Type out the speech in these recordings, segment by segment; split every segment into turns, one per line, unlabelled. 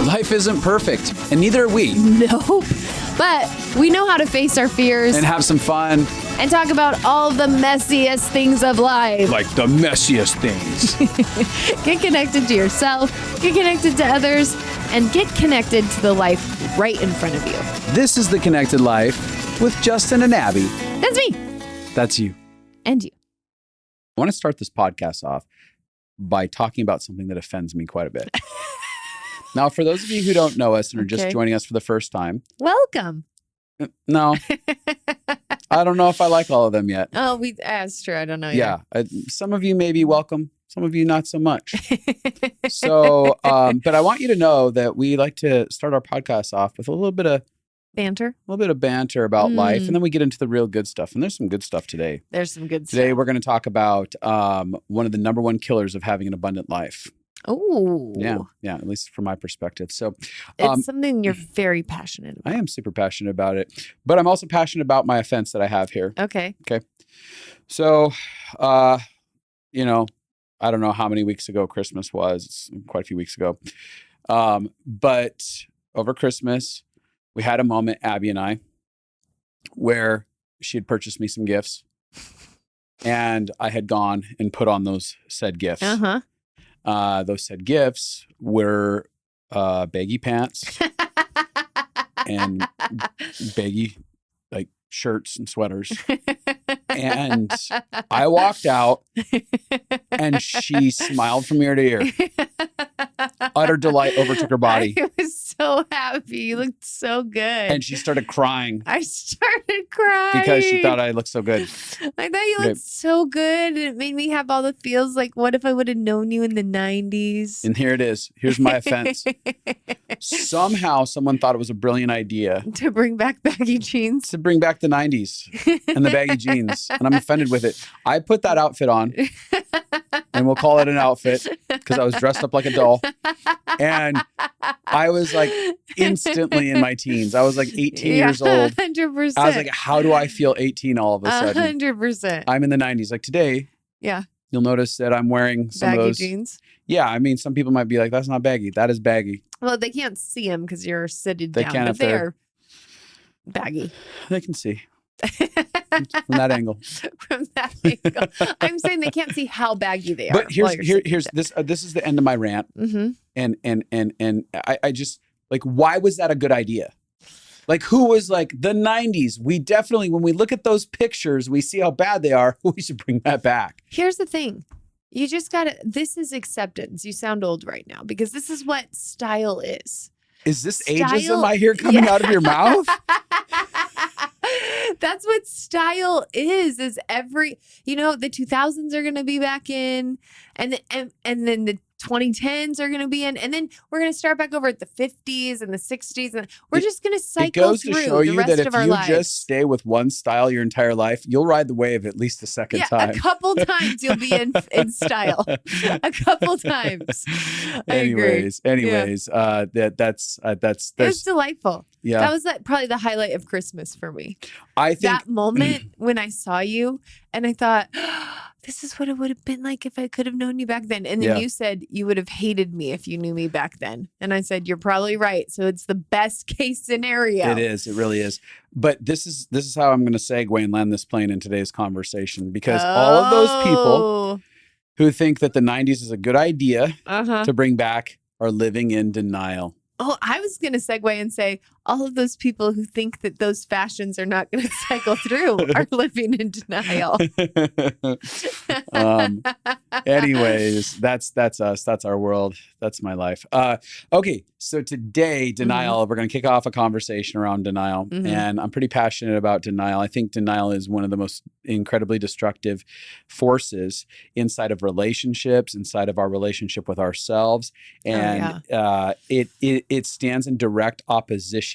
Life isn't perfect, and neither are we.
Nope. But we know how to face our fears
And have some fun.
and talk about all the messiest things of life.
Like the messiest things.
Get connected to yourself, get connected to others, and get connected to the life right in front of you.
This is The Connected Life with Justin and Abby.
That's me.
That's you.
And you.
I want to start this podcast off by talking about something that offends me quite a bit. Now, for those of you who don't know us and are just joining us for the first time.
Welcome.
No. I don't know if I like all of them yet.
Oh, that's true. I don't know.
Yeah. Some of you may be welcome. Some of you not so much. So, but I want you to know that we like to start our podcast off with a little bit of
banter.
About life. And then we get into the real good stuff. And there's some good stuff today.
There's some good stuff.
Today, we're going to talk about one of the number one killers of having an abundant life.
Oh.
Yeah, at least from my perspective. So
it's something you're very passionate about.
I am super passionate about it, but I'm also passionate about my offense that I have here.
Okay.
So, I don't know how many weeks ago Christmas was. It's quite a few weeks ago. But over Christmas, we had a moment, Abby and I, where she had purchased me some gifts and I had gone and put on those said gifts.
Uh-huh.
Those said gifts were baggy pants and baggy like shirts and sweaters. And I walked out and she smiled from ear to ear. Utter delight overtook her body.
I was so happy. You looked so good.
And she started crying.
I started crying.
Because she thought I looked so good.
I thought you looked so good. It made me have all the feels like, what if I would have known you in the 90s?
And here it is. Here's my offense. Somehow someone thought it was a brilliant idea.
To bring back baggy jeans.
To bring back the 90s and the baggy jeans. And I'm offended with it. I put that outfit on. And we'll call it an outfit because I was dressed up like a doll. And I was like instantly in my teens. I was like 18 years old.
100%.
I was like, how do I feel 18 all of a sudden?
100%.
I'm in the 90s. Like today, you'll notice that I'm wearing some
baggy
of those
jeans.
Yeah, I mean, some people might be like, that's not baggy. That is baggy.
Well, they can't see them because you're sitting
They
down.
can
But
if they're
baggy.
They can see. From that angle.
From that angle. I'm saying they can't see how baggy they are.
But here's this is the end of my rant.
Mm-hmm.
And I just like, why was that a good idea? Like, who was like the 90s? We definitely, when we look at those pictures, we see how bad they are. We should bring that back.
Here's the thing. You just gotta, this is acceptance. You sound old right now because this is what style is.
Is this ageism I hear coming out of your mouth?
That's what style is every, the 2000s are going to be back in and then the 2010s are going to be in, and then we're going to start back over at the 50s and the 60s, and we're just going to cycle through the rest of our lives. It goes to show you that if you
just stay with one style your entire life, you'll ride the wave at least a second time.
A couple times you'll be in style. A couple times.
Anyways, that's
it was delightful.
Yeah.
That was probably the highlight of Christmas for me.
I think
that moment when I saw you and I thought, this is what it would have been like if I could have known you back then. And then you said you would have hated me if you knew me back then. And I said, you're probably right. So it's the best case scenario.
It is. It really is. But this is how I'm going to segue and land this plane in today's conversation, because all of those people who think that the 90s is a good idea to bring back are living in denial.
Oh, I was going to segue and say all of those people who think that those fashions are not going to cycle through are living in denial.
Anyways, that's us. That's our world. That's my life. Okay. So today, denial, we're going to kick off a conversation around denial. And I'm pretty passionate about denial. I think denial is one of the most incredibly destructive forces inside of relationships, inside of our relationship with ourselves. And it stands in direct opposition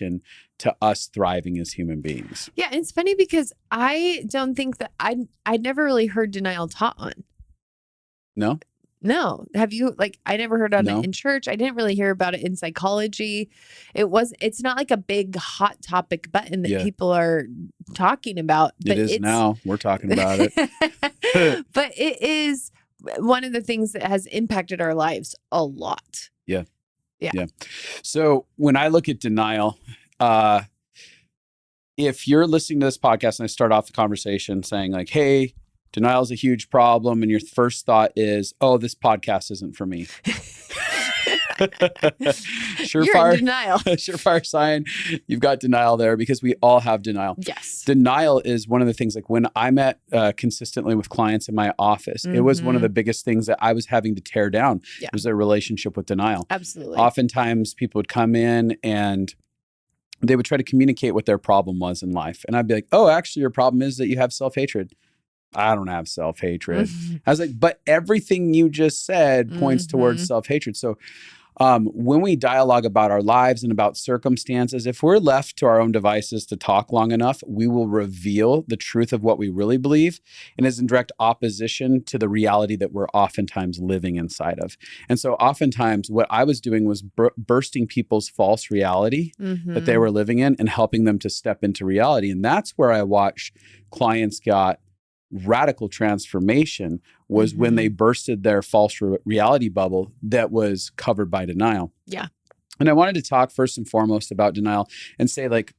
to us thriving as human beings.
Yeah, it's funny because I don't think that I'd never really heard denial taught on.
No?
No. Have you? I never heard on it in church. I didn't really hear about it in psychology. It's not like a big hot topic button that people are talking about. But
it is now. We're talking about it.
But it is one of the things that has impacted our lives a lot.
Yeah.
Yeah.
So when I look at denial, if you're listening to this podcast and I start off the conversation saying like, hey, denial is a huge problem, and your first thought is, oh, this podcast isn't for me.
You're in denial.
Surefire sign, you've got denial there, because we all have denial.
Yes.
Denial is one of the things, like when I met consistently with clients in my office, it was one of the biggest things that I was having to tear down was their relationship with denial.
Absolutely.
Oftentimes people would come in and they would try to communicate what their problem was in life. And I'd be like, oh, actually your problem is that you have self-hatred. I don't have self-hatred. I was like, but everything you just said points towards self-hatred. So when we dialogue about our lives and about circumstances, if we're left to our own devices to talk long enough, we will reveal the truth of what we really believe, and is in direct opposition to the reality that we're oftentimes living inside of. And so oftentimes what I was doing was bursting people's false reality that they were living in and helping them to step into reality. And that's where I watched clients got radical transformation, was when they bursted their false reality bubble that was covered by denial.
Yeah.
And I wanted to talk first and foremost about denial and say, like,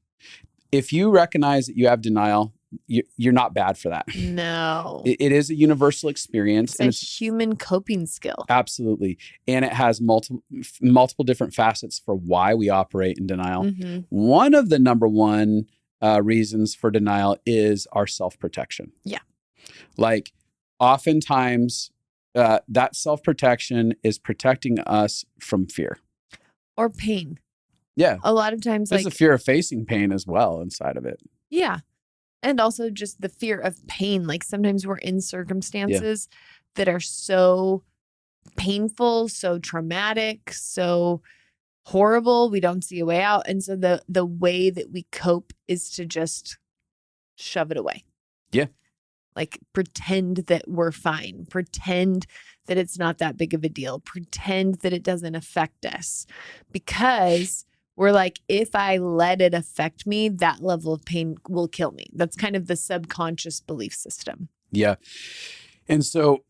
if you recognize that you have denial, you're not bad for that.
No.
It is a universal experience.
It's a human coping skill.
Absolutely. And it has multiple different facets for why we operate in denial. One of the number one reasons for denial is our self-protection.
Yeah.
Like oftentimes that self-protection is protecting us from fear.
Or pain.
Yeah.
A lot of times
there's a fear of facing pain as well inside of it.
Yeah. And also just the fear of pain. Like sometimes we're in circumstances that are so painful, so traumatic, so horrible, we don't see a way out. And so the way that we cope is to just shove it away.
Yeah.
Like pretend that we're fine. Pretend that it's not that big of a deal. Pretend that it doesn't affect us. Because we're like, if I let it affect me, that level of pain will kill me. That's kind of the subconscious belief system.
Yeah. And so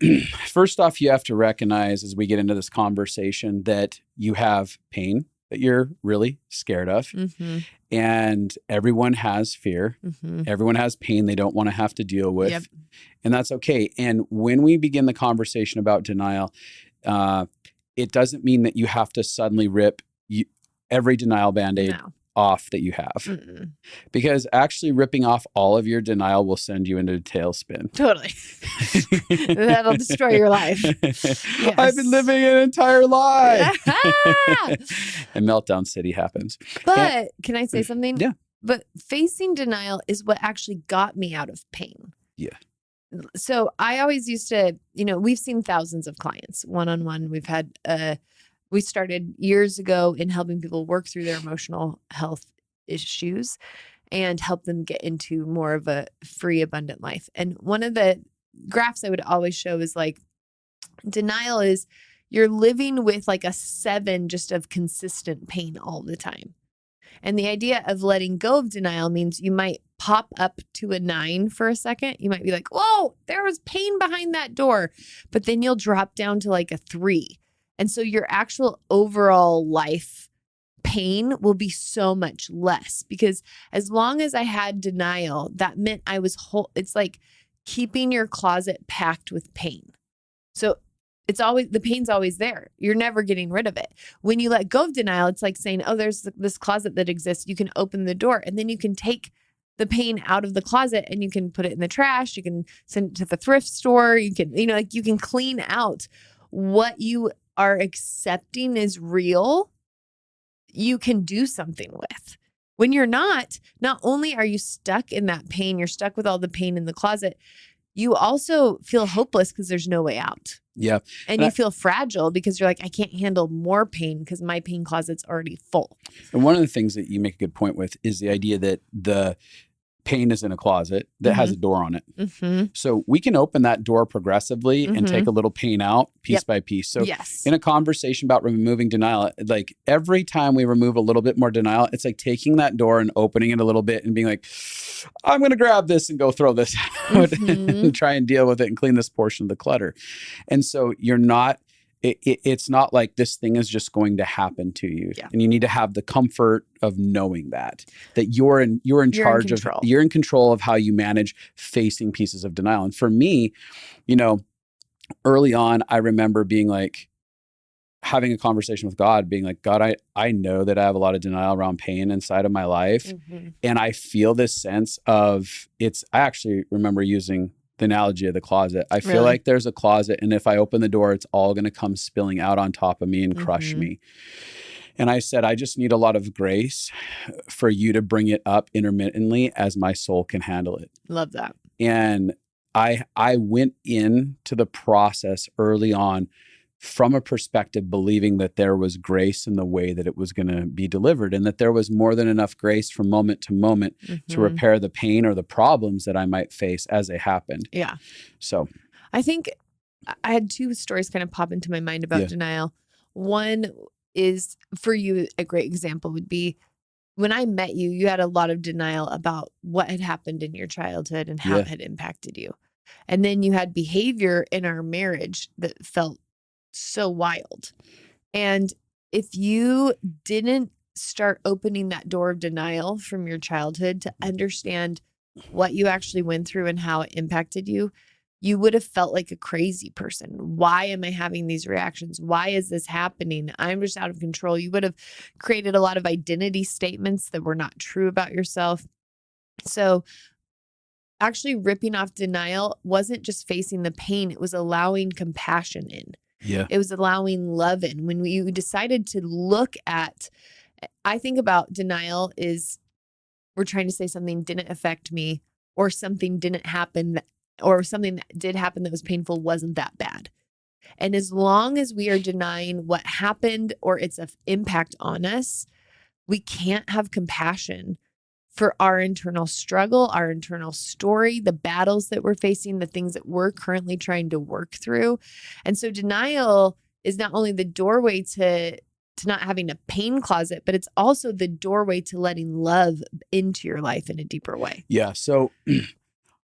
first off, you have to recognize as we get into this conversation that you have pain that you're really scared of. And everyone has fear. Everyone has pain they don't want to have to deal with. And that's okay. And when we begin the conversation about denial, it doesn't mean that you have to suddenly rip every denial Band-Aid off that you have. Because actually ripping off all of your denial will send you into a tailspin.
Totally. That'll destroy your life. Yes.
I've been living an entire lie. And Meltdown City happens.
But can I say something?
Yeah.
But facing denial is what actually got me out of pain.
Yeah.
So I always used to, we've seen thousands of clients one-on-one. We've had we started years ago in helping people work through their emotional health issues and help them get into more of a free, abundant life. And one of the graphs I would always show is like, denial is you're living with like a 7 just of consistent pain all the time. And the idea of letting go of denial means you might pop up to a 9 for a second. You might be like, whoa, there was pain behind that door. But then you'll drop down to like a 3. And so your actual overall life pain will be so much less, because as long as I had denial, that meant I was whole. It's like keeping your closet packed with pain. So it's always, the pain's always there. You're never getting rid of it. When you let go of denial, it's like saying, oh, there's this closet that exists. You can open the door and then you can take the pain out of the closet and you can put it in the trash. You can send it to the thrift store. You can, like you can clean out what you are accepting is real. You can do something with. When you're not only are you stuck in that pain, you're stuck with all the pain in the closet, you also feel hopeless because there's no way out.
Yeah.
And you feel fragile because you're like, I can't handle more pain because my pain closet's already full.
And one of the things that you make a good point with is the idea that the pain is in a closet that has a door on it. So we can open that door progressively and take a little pain out piece by piece. So in a conversation about removing denial, like every time we remove a little bit more denial, it's like taking that door and opening it a little bit and being like, I'm going to grab this and go throw this out and try and deal with it and clean this portion of the clutter. And so you're not it's not like this thing is just going to happen to you.
Yeah.
And you need to have the comfort of knowing that you're in charge of, you're in control of how you manage facing pieces of denial. And for me, you know, early on, I remember being like, having a conversation with God, being like, God, I know that I have a lot of denial around pain inside of my life. And I feel this sense of I actually remember using the analogy of the closet. I feel like there's a closet, and if I open the door, it's all going to come spilling out on top of me and crush me. And I said, I just need a lot of grace for you to bring it up intermittently as my soul can handle it.
Love that.
And I went into the process early on from a perspective believing that there was grace in the way that it was going to be delivered, and that there was more than enough grace from moment to moment to repair the pain or the problems that I might face as they happened.
Yeah.
So
I think I had two stories kind of pop into my mind about denial. One is, for you, a great example would be when I met you, you had a lot of denial about what had happened in your childhood and how it had impacted you. And then you had behavior in our marriage that felt so wild. And if you didn't start opening that door of denial from your childhood to understand what you actually went through and how it impacted you, you would have felt like a crazy person. Why am I having these reactions? Why is this happening? I'm just out of control. You would have created a lot of identity statements that were not true about yourself. So actually ripping off denial wasn't just facing the pain, it was allowing compassion in.
Yeah.
It was allowing love in. When you decided to look at, I think about denial is we're trying to say something didn't affect me, or something didn't happen, or something that did happen that was painful wasn't that bad. And as long as we are denying what happened or its impact on us, we can't have compassion for our internal struggle, our internal story, the battles that we're facing, the things that we're currently trying to work through. And so denial is not only the doorway to not having a pain closet, but it's also the doorway to letting love into your life in a deeper way.
Yeah. So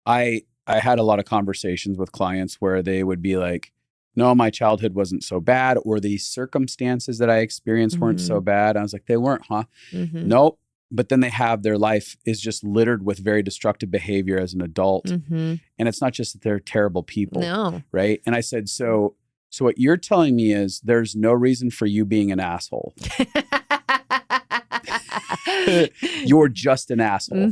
I had a lot of conversations with clients where they would be like, no, my childhood wasn't so bad, or these circumstances that I experienced weren't so bad. I was like, they weren't, huh? Nope. But then they have, their life is just littered with very destructive behavior as an adult. And it's not just that they're terrible people.
No.
Right. And I said, so what you're telling me is there's no reason for you being an asshole. You're just an asshole.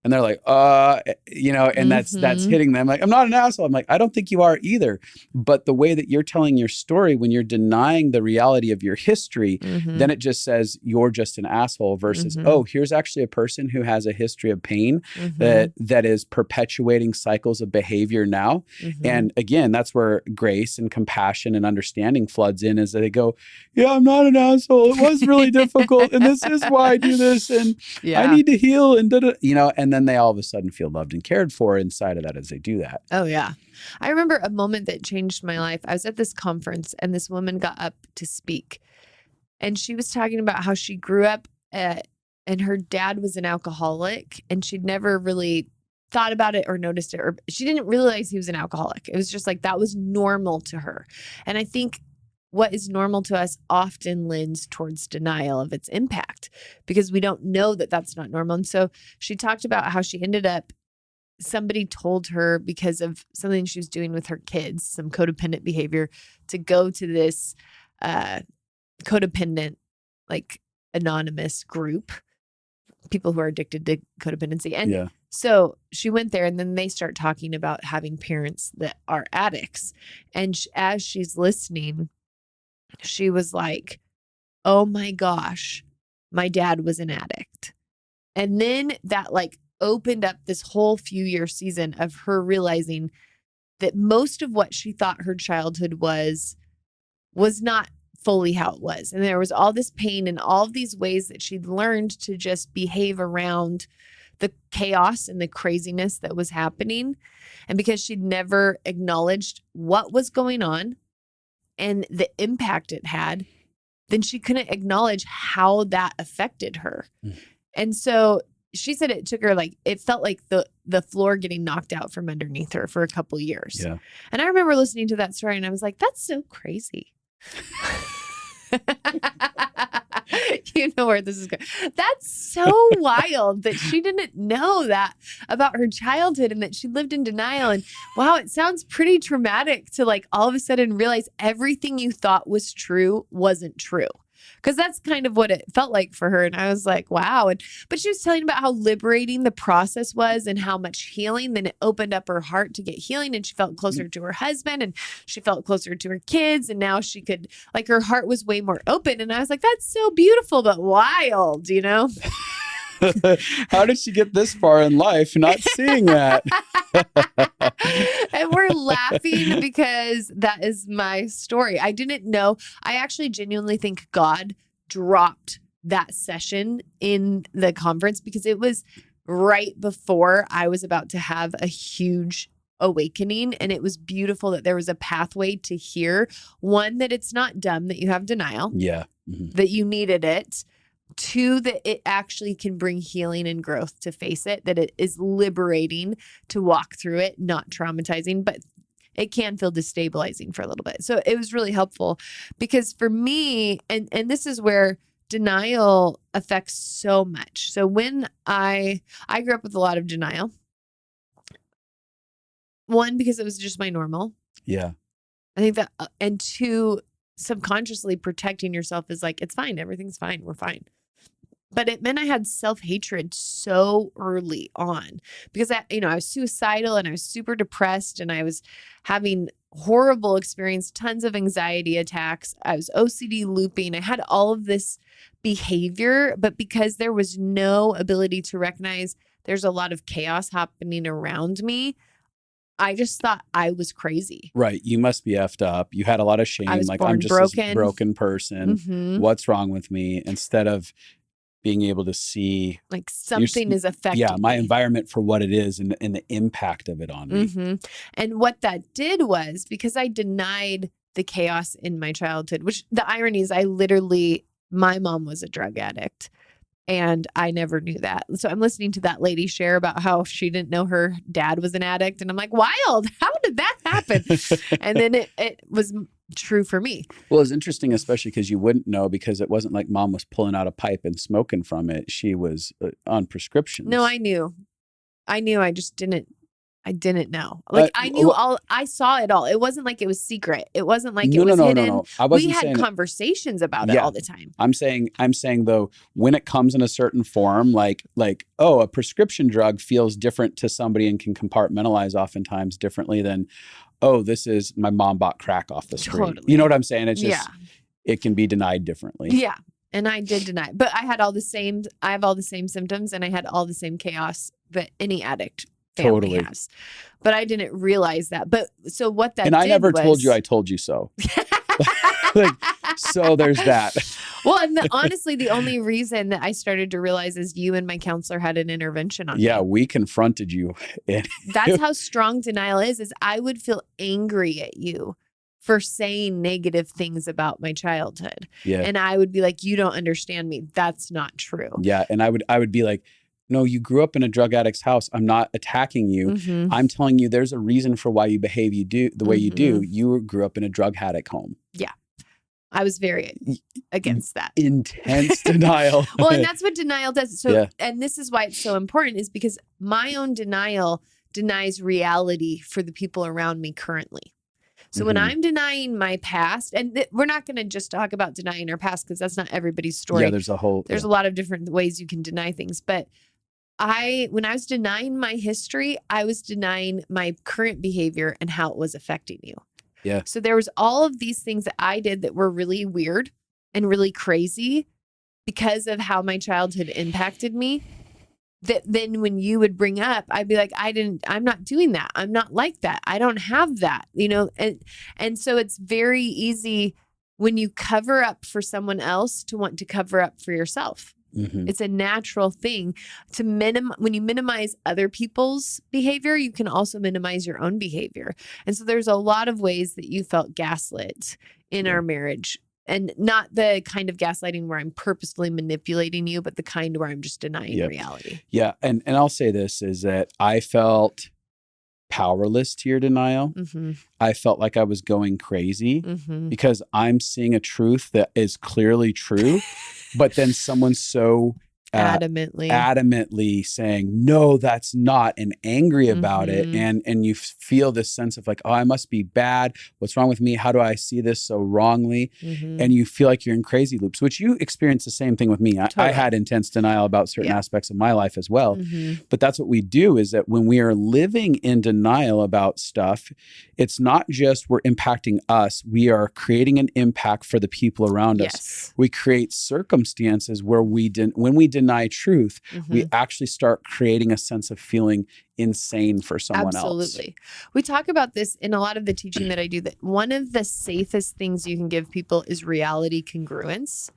And they're like, and that's hitting them. Like, I'm not an asshole. I'm like, I don't think you are either. But the way that you're telling your story, when you're denying the reality of your history, then it just says you're just an asshole versus, oh, here's actually a person who has a history of pain that is perpetuating cycles of behavior now. And again, that's where grace and compassion and understanding floods in, is that they go, yeah, I'm not an asshole. It was really difficult. And this is why I do this. And I need to heal and and then they all of a sudden feel loved and cared for inside of that as they do that.
Oh, yeah. I remember a moment that changed my life. I was at this conference and this woman got up to speak. And she was talking about how she grew up and her dad was an alcoholic, and she'd never really thought about it or noticed it, or she didn't realize he was an alcoholic. It was just like that was normal to her. And I think what is normal to us often lends towards denial of its impact because we don't know that that's not normal. And so she talked about how she ended up, somebody told her because of something she was doing with her kids, some codependent behavior, to go to this codependent, like anonymous group, people who are addicted to codependency. And so she went there, and then they start talking about having parents that are addicts. And as she's listening, she was like, oh my gosh, my dad was an addict. And then that like opened up this whole few year season of her realizing that most of what she thought her childhood was not fully how it was. And there was all this pain and all of these ways that she'd learned to just behave around the chaos and the craziness that was happening. And because she'd never acknowledged what was going on and the impact it had, then she couldn't acknowledge how that affected her. And so she said it took her it felt like the floor getting knocked out from underneath her for a couple years. And I remember listening to that story and I was like, that's so crazy. You know where this is going. That's so wild that she didn't know that about her childhood and that she lived in denial. And wow, it sounds pretty traumatic to like all of a sudden realize everything you thought was true wasn't true. Because that's kind of what it felt like for her. And I was like, wow. But she was telling about how liberating the process was and how much healing. Then it opened up her heart to get healing. And she felt closer to her husband and she felt closer to her kids. And now she could, like, her heart was way more open. And I was like, that's so beautiful, but wild, you know?
How did she get this far in life not seeing that?
And we're laughing because that is my story. I didn't know. I actually genuinely think God dropped that session in the conference because it was right before I was about to have a huge awakening. And it was beautiful that there was a pathway to hear, one, that it's not dumb that you have denial.
Yeah.
That you needed it. Two, that it actually can bring healing and growth to face it, that it is liberating to walk through it, not traumatizing, but it can feel destabilizing for a little bit. So it was really helpful because for me, and this is where denial affects so much. So when I grew up with a lot of denial, one, because it was just my normal.
Yeah.
I think that, and two, subconsciously protecting yourself is like, it's fine. Everything's fine. We're fine. But it meant I had self-hatred so early on because I was suicidal and I was super depressed and I was having horrible experience, tons of anxiety attacks. I was OCD looping. I had all of this behavior, but because there was no ability to recognize there's a lot of chaos happening around me, I just thought I was crazy.
Right. You must be effed up. You had a lot of shame.
I was
Like,
born
I'm just
broken.
a broken person.
Mm-hmm.
What's wrong with me? Instead of being able to see
like something is affecting
my
me.
Environment for what it is and the impact of it on me.
Mm-hmm. And what that did was, because I denied the chaos in my childhood, which the irony is my mom was a drug addict. And I never knew that. So I'm listening to that lady share about how she didn't know her dad was an addict. And I'm like, wild. How did that happen? And then it was true for me.
Well, it's interesting, especially because you wouldn't know because it wasn't like mom was pulling out a pipe and smoking from it. She was on prescriptions.
No, I knew. I just didn't. I didn't know. Like I knew I saw it all. It wasn't like it was secret. It wasn't like it was hidden.
No. I wasn't
we had conversations about it all the time. I'm
saying though, when it comes in a certain form, like, a prescription drug feels different to somebody and can compartmentalize oftentimes differently than, this is my mom bought crack off the street.
Totally.
You know what I'm saying? It's just, it can be denied differently.
Yeah. And I did deny it. But I have all the same symptoms and I had all the same chaos that any addict family has. But I didn't realize that. But so what that
and I never told you I told you so. So there's that.
Well, and honestly, the only reason that I started to realize is you and my counselor had an intervention on me.
Yeah, we confronted you.
That's how strong denial is I would feel angry at you for saying negative things about my childhood.
Yeah.
And I would be like, you don't understand me. That's not true.
Yeah. And I would be like, no, you grew up in a drug addict's house. I'm not attacking you.
Mm-hmm.
I'm telling you there's a reason for why you behave the way you do. You grew up in a drug addict home.
Yeah. I was very against that.
Intense denial.
Well, and that's what denial does. So, and this is why it's so important is because my own denial denies reality for the people around me currently. So when I'm denying my past, and we're not going to just talk about denying our past because that's not everybody's story.
Yeah, there's a
lot of different ways you can deny things. But when I was denying my history, I was denying my current behavior and how it was affecting you.
Yeah.
So there was all of these things that I did that were really weird and really crazy because of how my childhood impacted me. That then when you would bring up, I'd be like, I'm not doing that. I'm not like that. I don't have that, and so it's very easy when you cover up for someone else to want to cover up for yourself. Mm-hmm. It's a natural thing to when you minimize other people's behavior, you can also minimize your own behavior. And so there's a lot of ways that you felt gaslit in our marriage. And not the kind of gaslighting where I'm purposefully manipulating you, but the kind where I'm just denying reality.
Yeah. And I'll say this is that I felt powerless to your denial.
Mm-hmm.
I felt like I was going crazy
Mm-hmm.
because I'm seeing a truth that is clearly true, but then someone's so adamantly saying, no, that's not, and angry about it. And you feel this sense of like, oh, I must be bad. What's wrong with me? How do I see this so wrongly? And you feel like you're in crazy loops, which you experience the same thing with me. I had intense denial about certain aspects of my life as well. But that's what we do, is that when we are living in denial about stuff, it's not just we're impacting us, we are creating an impact for the people around us. We create circumstances where when we deny truth, we actually start creating a sense of feeling insane for someone else.
Absolutely. We talk about this in a lot of the teaching that I do, that one of the safest things you can give people is reality congruence,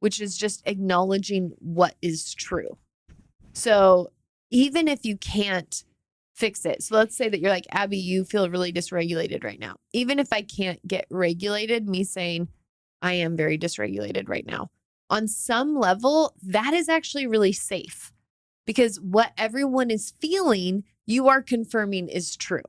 which is just acknowledging what is true. So even if you can't fix it, so let's say that you're like, Abby, you feel really dysregulated right now. Even if I can't get regulated, me saying I am very dysregulated right now, on some level, that is actually really safe, because what everyone is feeling, you are confirming is true.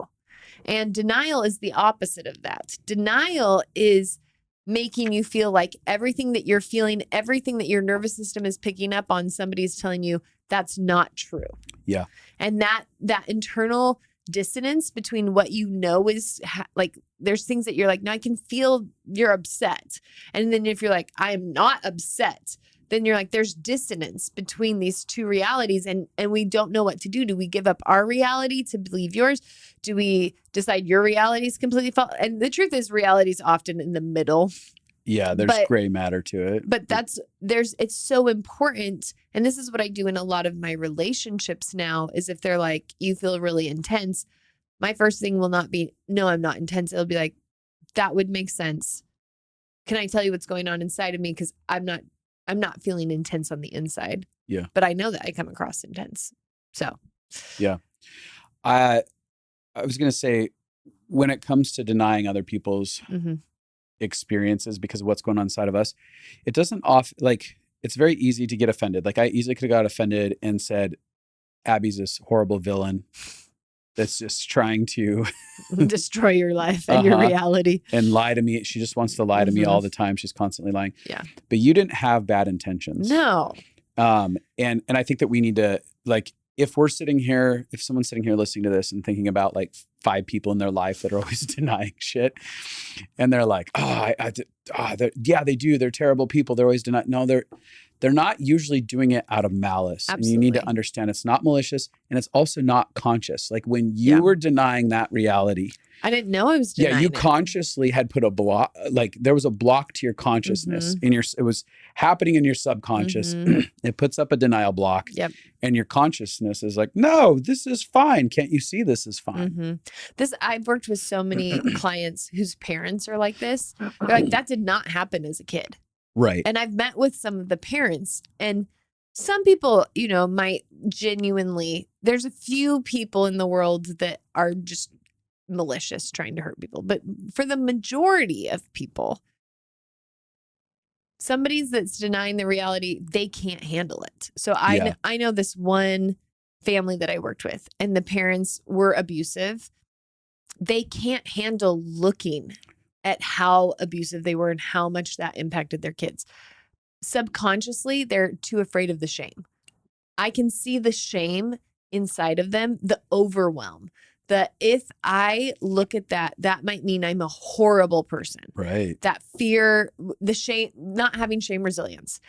And denial is the opposite of that. Denial is making you feel like everything that you're feeling, everything that your nervous system is picking up on, somebody's telling you that's not true.
Yeah.
And that internal dissonance between what you know is like, there's things that you're like, no, I can feel you're upset. And then if you're like, I am not upset, then you're like, there's dissonance between these two realities. And we don't know what to do. Do we give up our reality to believe yours? Do we decide your reality is completely false? And the truth is, reality is often in the middle.
Yeah, there's gray matter to it.
But it's so important. And this is what I do in a lot of my relationships now, is if they're like, you feel really intense, my first thing will not be, no, I'm not intense. It'll be like, that would make sense. Can I tell you what's going on inside of me? Because I'm not feeling intense on the inside.
Yeah.
But I know that I come across intense. So.
Yeah. I was going to say, when it comes to denying other people's experiences because of what's going on inside of us, it doesn't it's very easy to get offended. Like, I easily could have got offended and said, Abby's this horrible villain that's just trying to
destroy your life and your reality
and lie to me. She just wants to lie to me all the time. She's constantly lying.
Yeah.
But you didn't have bad intentions.
No.
And I think that we need to, like, if someone's sitting here listening to this and thinking about like 5 people in their life that are always denying shit, and they're like, they do. They're terrible people. They're always denying. No, they're not usually doing it out of malice.
Absolutely.
And you need to understand it's not malicious, and it's also not conscious. Like, when you were denying that reality,
I didn't know I was denying
you
it.
consciously had put a block, like there was a block to your consciousness it was happening in your subconscious. It puts up a denial block.
Yep.
And your consciousness is like, no, this is fine. Can't you see this is fine?
I've worked with so many clients whose parents are like this. They're like, that did not happen as a kid.
Right.
And I've met with some of the parents, and some people, might genuinely, there's a few people in the world that are just malicious, trying to hurt people. But for the majority of people, somebody's that's denying the reality, they can't handle it. So I know this one family that I worked with, and the parents were abusive. They can't handle looking at how abusive they were and how much that impacted their kids. Subconsciously, they're too afraid of the shame. I can see the shame inside of them, the overwhelm. That if I look at that might mean I'm a horrible person.
Right.
That fear, the shame, not having shame resilience.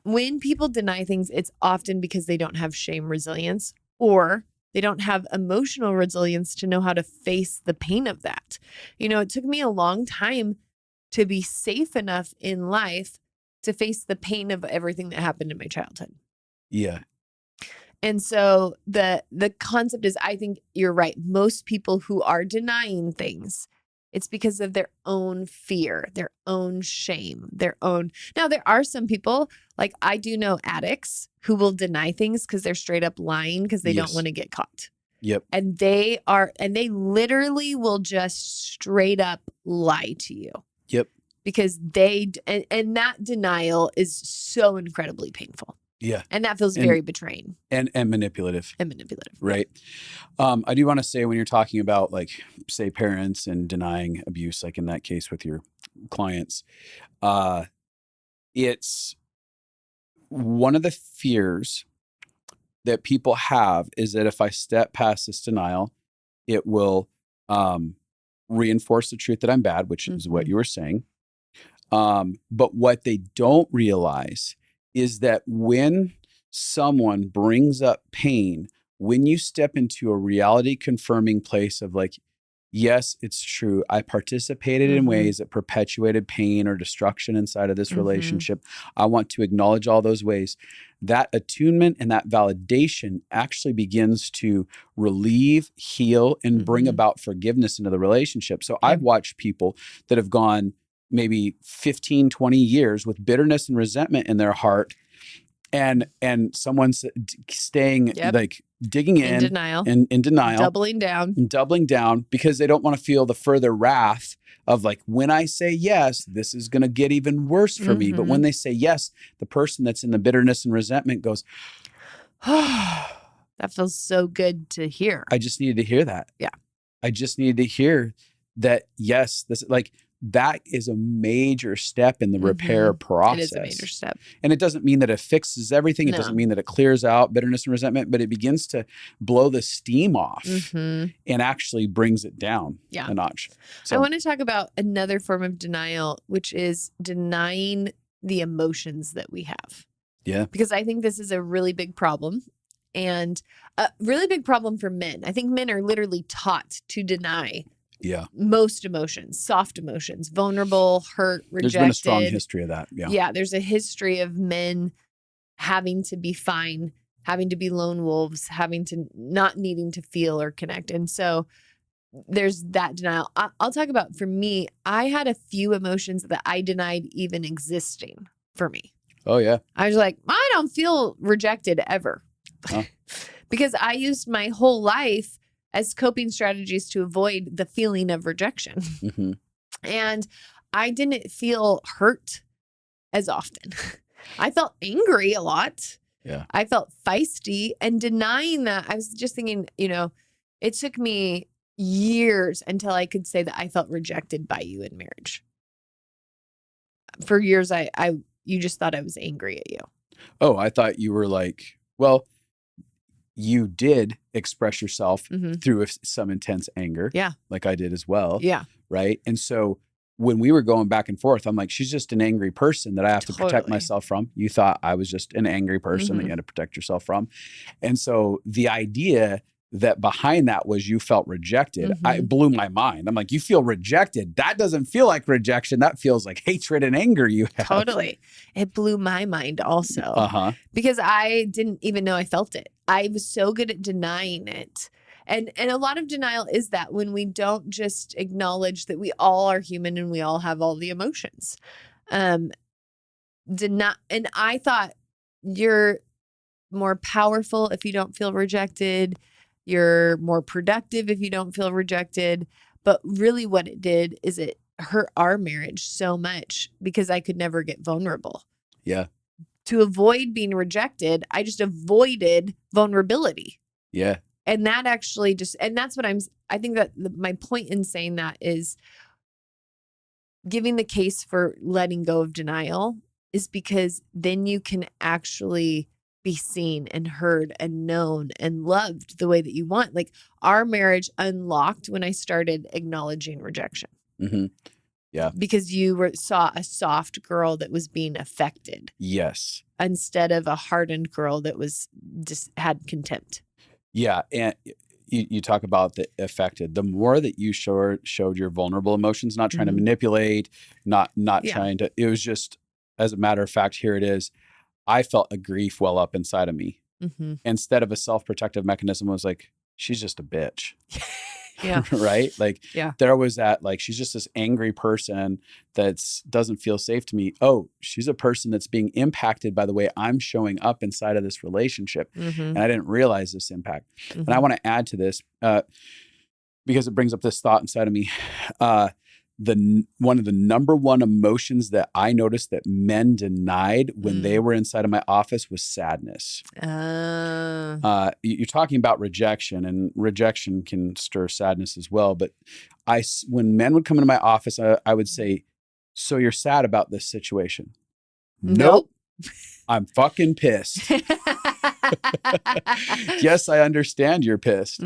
When people deny things, it's often because they don't have shame resilience, or they don't have emotional resilience to know how to face the pain of that. It took me a long time to be safe enough in life to face the pain of everything that happened in my childhood.
Yeah.
And so the concept is, I think you're right. Most people who are denying things, it's because of their own fear, their own shame, Now, there are some people, like I do know addicts who will deny things because they're straight up lying because they don't want to get caught.
Yep.
And they literally will just straight up lie to you.
Yep.
Because and that denial is so incredibly painful.
Yeah.
And that feels
And-
very betraying
And manipulative.
and manipulative.
Right. I do want to say, when you're talking about, like, say, parents and denying abuse, like in that case with your clients, it's one of the fears that people have is that if I step past this denial, it will reinforce the truth that I'm bad, which is what you were saying. But what they don't realize is that when someone brings up pain, when you step into a reality confirming place of, like, yes, it's true, I participated in ways that perpetuated pain or destruction inside of this relationship. I want to acknowledge all those ways. That attunement and that validation actually begins to relieve, heal, and bring about forgiveness into the relationship. So I've watched people that have gone maybe 15, 20 years with bitterness and resentment in their heart, and someone's staying like digging in
denial,
in denial,
doubling down
because they don't want to feel the further wrath of, like, when I say yes, this is going to get even worse for me. But when they say yes, the person that's in the bitterness and resentment goes,
that feels so good to hear.
I just needed to hear that.
Yeah.
I just needed to hear that. Yes, this, like, that is a major step in the repair process.
It is a major step.
And it doesn't mean that it fixes everything. It doesn't mean that it clears out bitterness and resentment, but it begins to blow the steam off and actually brings it down a notch. So
I want to talk about another form of denial, which is denying the emotions that we have.
Yeah.
Because I think this is a really big problem, and a really big problem for men. I think men are literally taught to deny most emotions, soft emotions, vulnerable, hurt, rejected.
There's been a strong history of that.
Yeah. There's a history of men having to be fine, having to be lone wolves, having to not needing to feel or connect. And so there's that denial. I'll talk about, for me, I had a few emotions that I denied even existing for me.
Oh, yeah.
I was like, I don't feel rejected ever.
Huh.
Because I used my whole life as coping strategies to avoid the feeling of rejection. And I didn't feel hurt as often. I felt angry a lot.
Yeah.
I felt feisty, and denying that, I was just thinking, it took me years until I could say that I felt rejected by you in marriage. For years, you just thought I was angry at you.
Oh, I thought you were like, well, you did express yourself through some intense anger.
Yeah.
Like I did as well.
Yeah.
Right. And so when we were going back and forth, I'm like, she's just an angry person that I have to protect myself from. You thought I was just an angry person that you had to protect yourself from. And so the idea that behind that was you felt rejected, I blew my mind. I'm like, you feel rejected? That doesn't feel like rejection. That feels like hatred and anger you have.
Totally. It blew my mind also. Because I didn't even know I felt it. I was so good at denying it. And a lot of denial is that, when we don't just acknowledge that we all are human and we all have all the emotions. And I thought, you're more powerful if you don't feel rejected. You're more productive if you don't feel rejected. But really what it did is it hurt our marriage so much, because I could never get vulnerable.
Yeah.
To avoid being rejected, I just avoided vulnerability.
Yeah.
And that actually and that's what I think that my point in saying that is giving the case for letting go of denial is because then you can actually be seen and heard and known and loved the way that you want. Like, our marriage unlocked when I started acknowledging rejection.
Yeah.
Because you saw a soft girl that was being affected.
Yes.
Instead of a hardened girl that was just had contempt.
Yeah. And you talk about the affected. The more that you showed your vulnerable emotions, not trying to manipulate, not trying to, it was just, as a matter of fact, here it is. I felt a grief well up inside of me. Instead of a self-protective mechanism, I was like, she's just a bitch.
Yeah.
Right? Like,
yeah.
There was that, like, she's just this angry person that doesn't feel safe to me. Oh, she's a person that's being impacted by the way I'm showing up inside of this relationship. And I didn't realize this impact. And I want to add to this because it brings up this thought inside of me. one of the number one emotions that I noticed that men denied when they were inside of my office was sadness. You're talking about rejection, and rejection can stir sadness as well. But when men would come into my office, I would say, "So you're sad about this situation?" Nope. I'm fucking pissed. Yes, I understand you're pissed,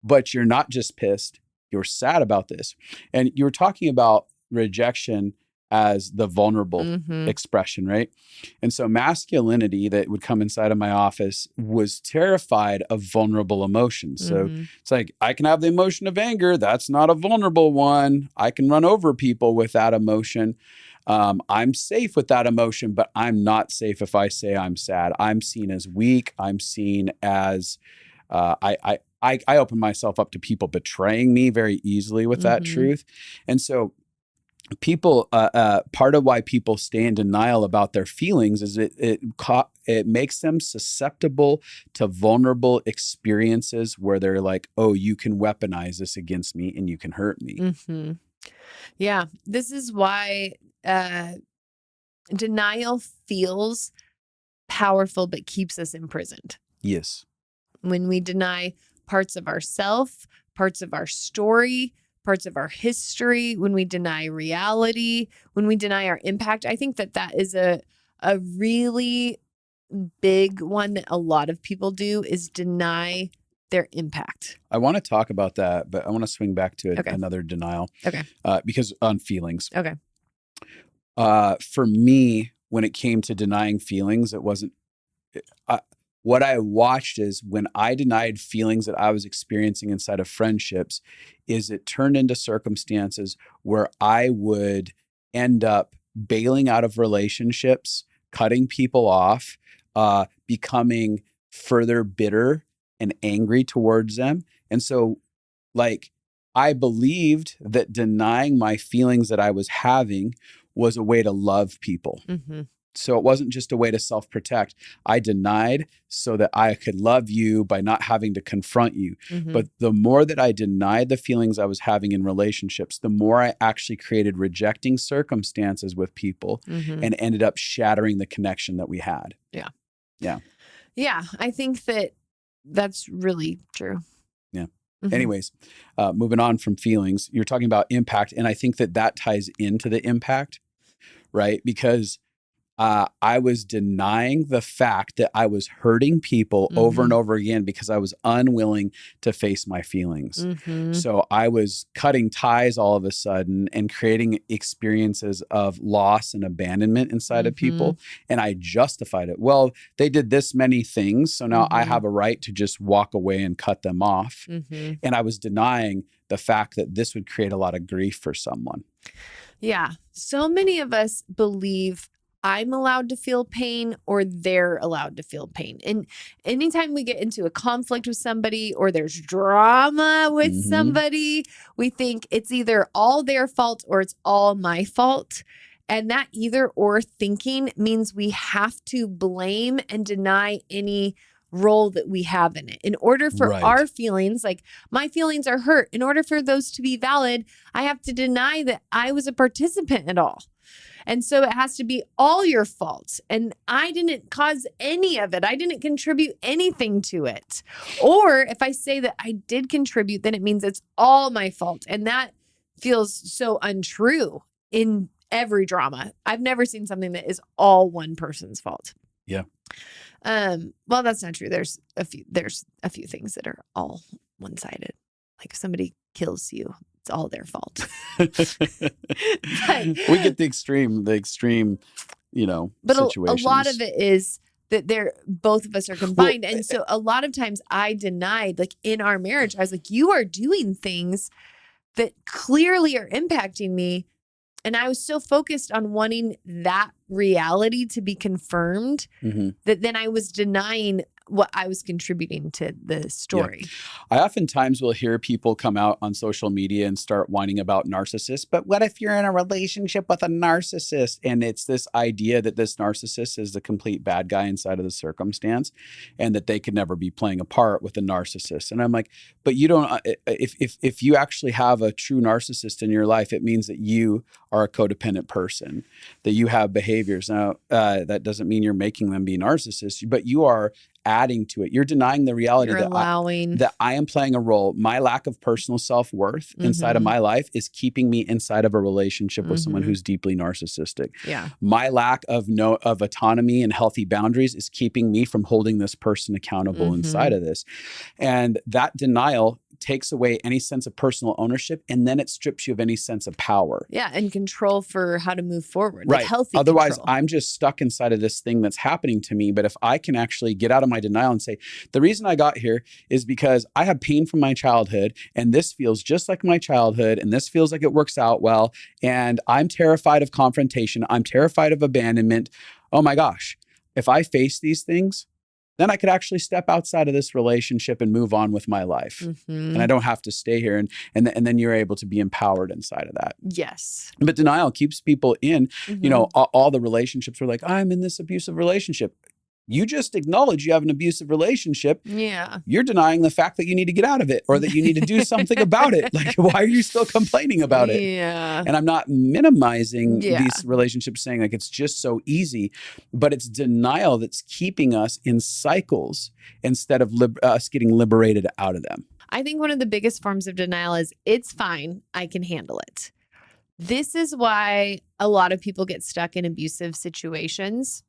but you're not just pissed. You're sad about this. And you were talking about rejection as the vulnerable expression, right? And so masculinity that would come inside of my office was terrified of vulnerable emotions. So it's like, I can have the emotion of anger. That's not a vulnerable one. I can run over people with that emotion. I'm safe with that emotion, but I'm not safe if I say I'm sad. I'm seen as weak. I'm seen as I open myself up to people betraying me very easily with that truth. And so people, part of why people stay in denial about their feelings is it makes them susceptible to vulnerable experiences where they're like, oh, you can weaponize this against me and you can hurt me.
Yeah, this is why denial feels powerful but keeps us imprisoned.
Yes.
When we deny parts of ourself, parts of our story, parts of our history, when we deny reality, when we deny our impact, I think that is a really big one that a lot of people do, is deny their impact.
I want to talk about that, but I want to swing back to another denial.
Okay.
Because on feelings.
Okay.
For me, when it came to denying feelings, it wasn't. What I watched is when I denied feelings that I was experiencing inside of friendships, is it turned into circumstances where I would end up bailing out of relationships, cutting people off, becoming further bitter and angry towards them. And so, like, I believed that denying my feelings that I was having was a way to love people. So it wasn't just a way to self-protect. I denied so that I could love you by not having to confront you. But the more that I denied the feelings I was having in relationships, the more I actually created rejecting circumstances with people and ended up shattering the connection that we had.
Yeah, I think that's really true.
Yeah. Anyways, moving on from feelings, you're talking about impact. And I think that ties into the impact, right? Because I was denying the fact that I was hurting people over and over again because I was unwilling to face my feelings. So I was cutting ties all of a sudden and creating experiences of loss and abandonment inside of people. And I justified it. Well, they did this many things, so now I have a right to just walk away and cut them off. And I was denying the fact that this would create a lot of grief for someone.
Yeah. So many of us believe I'm allowed to feel pain or they're allowed to feel pain. And anytime we get into a conflict with somebody or there's drama with somebody, we think it's either all their fault or it's all my fault. And that either or thinking means we have to blame and deny any role that we have in it. In order for our feelings, like my feelings are hurt, in order for those to be valid, I have to deny that I was a participant at all. And so it has to be all your fault. And I didn't cause any of it. I didn't contribute anything to it. Or if I say that I did contribute, then it means it's all my fault. And that feels so untrue in every drama. I've never seen something that is all one person's fault.
Yeah.
Well, that's not true. There's a few things that are all one-sided. Like if somebody kills you, it's all their fault.
We get the extreme, but situations.
A lot of it is that both of us are combined. And so a lot of times I denied, like in our marriage, I was like, you are doing things that clearly are impacting me. And I was so focused on wanting that reality to be confirmed that then I was denying what I was contributing to the story.
I oftentimes will hear people come out on social media and start whining about narcissists. But what if you're in a relationship with a narcissist? And it's this idea that this narcissist is the complete bad guy inside of the circumstance, and that they could never be playing a part with a narcissist. And I'm like, but you don't. If you actually have a true narcissist in your life, it means that you are a codependent person, that you have behaviors. Now, that doesn't mean you're making them be narcissists, but you are adding to it. You're denying the reality that I am playing a role. My lack of personal self-worth inside of my life is keeping me inside of a relationship with someone who's deeply narcissistic.
Yeah.
My lack of autonomy and healthy boundaries is keeping me from holding this person accountable inside of this. And that denial takes away any sense of personal ownership, and then it strips you of any sense of power.
Yeah, and control for how to move forward.
Right.
Like healthy
Otherwise,
control.
I'm just stuck inside of this thing that's happening to me. But if I can actually get out of my denial and say, the reason I got here is because I have pain from my childhood, and this feels just like my childhood, and this feels like it works out well, and I'm terrified of confrontation. I'm terrified of abandonment. Oh my gosh. If I face these things, then I could actually step outside of this relationship and move on with my life. And I don't have to stay here. And then you're able to be empowered inside of that.
Yes.
But denial keeps people in, you know, all the relationships are like, I'm in this abusive relationship. You just acknowledge you have an abusive relationship.
Yeah.
You're denying the fact that you need to get out of it, or that you need to do something about it. Like, why are you still complaining about it?
Yeah.
And I'm not minimizing these relationships, saying like it's just so easy, but it's denial that's keeping us in cycles instead of us getting liberated out of them.
I think one of the biggest forms of denial is it's fine. I can handle it. This is why a lot of people get stuck in abusive situations.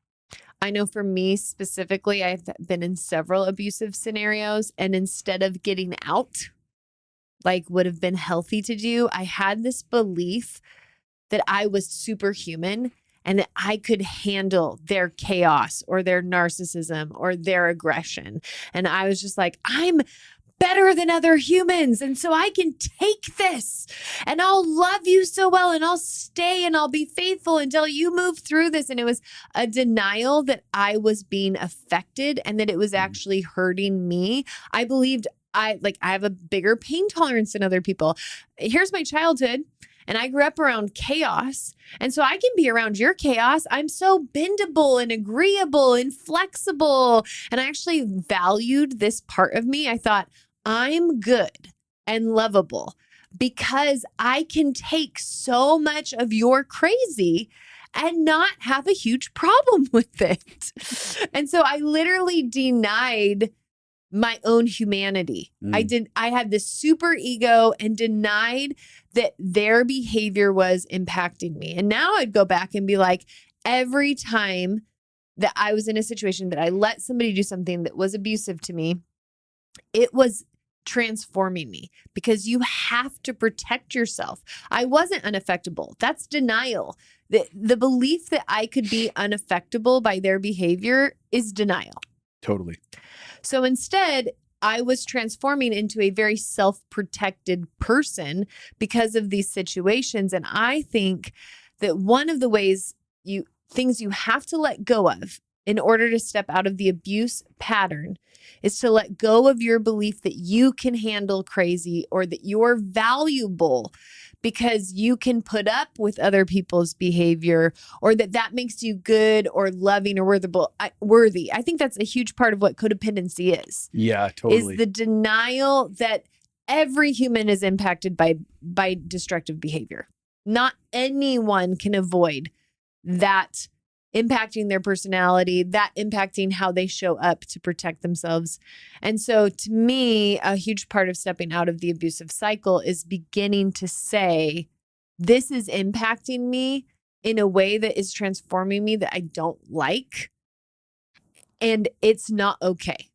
I know for me specifically, I've been in several abusive scenarios, and instead of getting out, like would have been healthy to do, I had this belief that I was superhuman and that I could handle their chaos or their narcissism or their aggression. And I was just like, I'm better than other humans. And so I can take this and I'll love you so well and I'll stay and I'll be faithful until you move through this. And it was a denial that I was being affected and that it was actually hurting me. I believed I have a bigger pain tolerance than other people. Here's my childhood. And I grew up around chaos. And so I can be around your chaos. I'm so bendable and agreeable and flexible. And I actually valued this part of me. I thought, I'm good and lovable because I can take so much of your crazy and not have a huge problem with it. And so I literally denied my own humanity. I had this super ego and denied that their behavior was impacting me. And now I'd go back and be like, every time that I was in a situation that I let somebody do something that was abusive to me, it was transforming me because you have to protect yourself. I wasn't unaffectable. That's denial. The belief that I could be unaffectable by their behavior is denial.
Totally.
So instead, I was transforming into a very self-protected person because of these situations. And I think that one of the things you have to let go of in order to step out of the abuse pattern is to let go of your belief that you can handle crazy or that you're valuable because you can put up with other people's behavior or that makes you good or loving or worthy. I think that's a huge part of what codependency is.
Yeah, totally.
Is the denial that every human is impacted by destructive behavior. Not anyone can avoid that impacting their personality, that impacting how they show up to protect themselves. And so to me, a huge part of stepping out of the abusive cycle is beginning to say, this is impacting me in a way that is transforming me that I don't like. And it's not okay.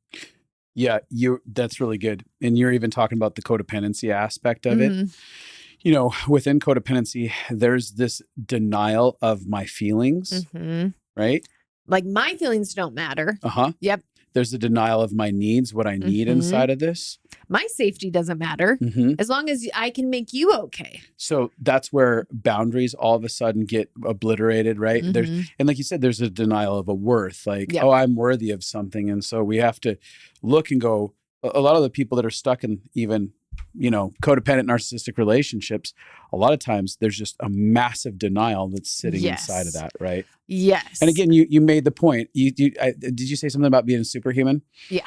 Yeah, that's really good. And you're even talking about the codependency aspect of it. You know, within codependency, there's this denial of my feelings, right?
Like my feelings don't matter.
Uh-huh.
Yep.
There's a denial of my needs, what I need inside of this.
My safety doesn't matter as long as I can make you okay.
So that's where boundaries all of a sudden get obliterated, right? And like you said, there's a denial of a worth, like, oh, I'm worthy of something. And so we have to look and go, a lot of the people that are stuck in even, codependent narcissistic relationships, a lot of times there's just a massive denial that's sitting inside of that, right?
Yes.
And again, you made the point. Did you say something about being superhuman?
Yeah.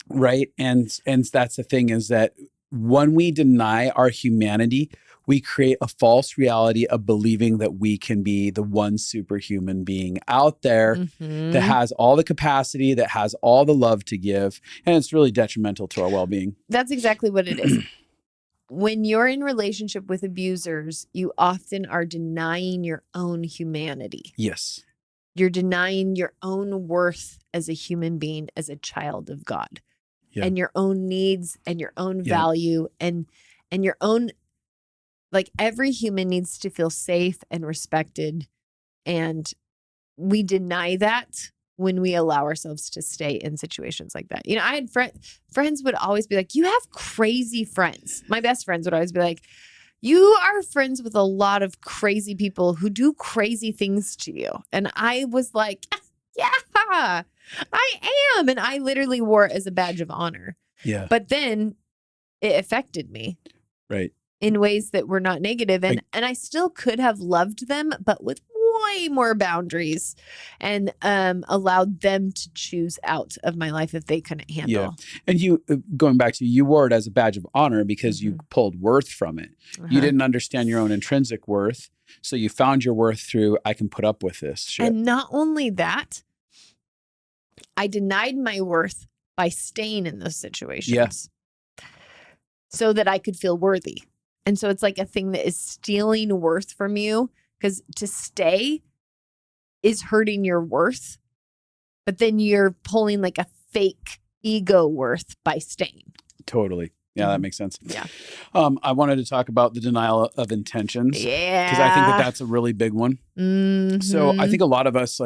Right. And that's the thing, is that when we deny our humanity, we create a false reality of believing that we can be the one superhuman being out there that has all the capacity, that has all the love to give. And it's really detrimental to our well-being.
That's exactly what it is. When you're in relationship with abusers, you often are denying your own humanity.
Yes.
You're denying your own worth as a human being, as a child of God, and your own needs and your own value and your own, like, every human needs to feel safe and respected. And we deny that when we allow ourselves to stay in situations like that. I had friends would always be like, you have crazy friends. My best friends would always be like, you are friends with a lot of crazy people who do crazy things to you. And I was like, yeah, I am. And I literally wore it as a badge of honor.
Yeah.
But then it affected me.
Right.
In ways that were not negative. And I still could have loved them, but with way more boundaries, and allowed them to choose out of my life if they couldn't handle.
Yeah. And you, going back to, you wore it as a badge of honor because you pulled worth from it. You didn't understand your own intrinsic worth. So you found your worth through, I can put up with this shit.
And not only that, I denied my worth by staying in those situations so that I could feel worthy. And so it's like a thing that is stealing worth from you, because to stay is hurting your worth, but then you're pulling like a fake ego worth by staying.
Totally. Yeah, that makes sense.
Yeah.
I wanted to talk about the denial of intentions.
Yeah.
Because I think that that's a really big one. So I think a lot of us,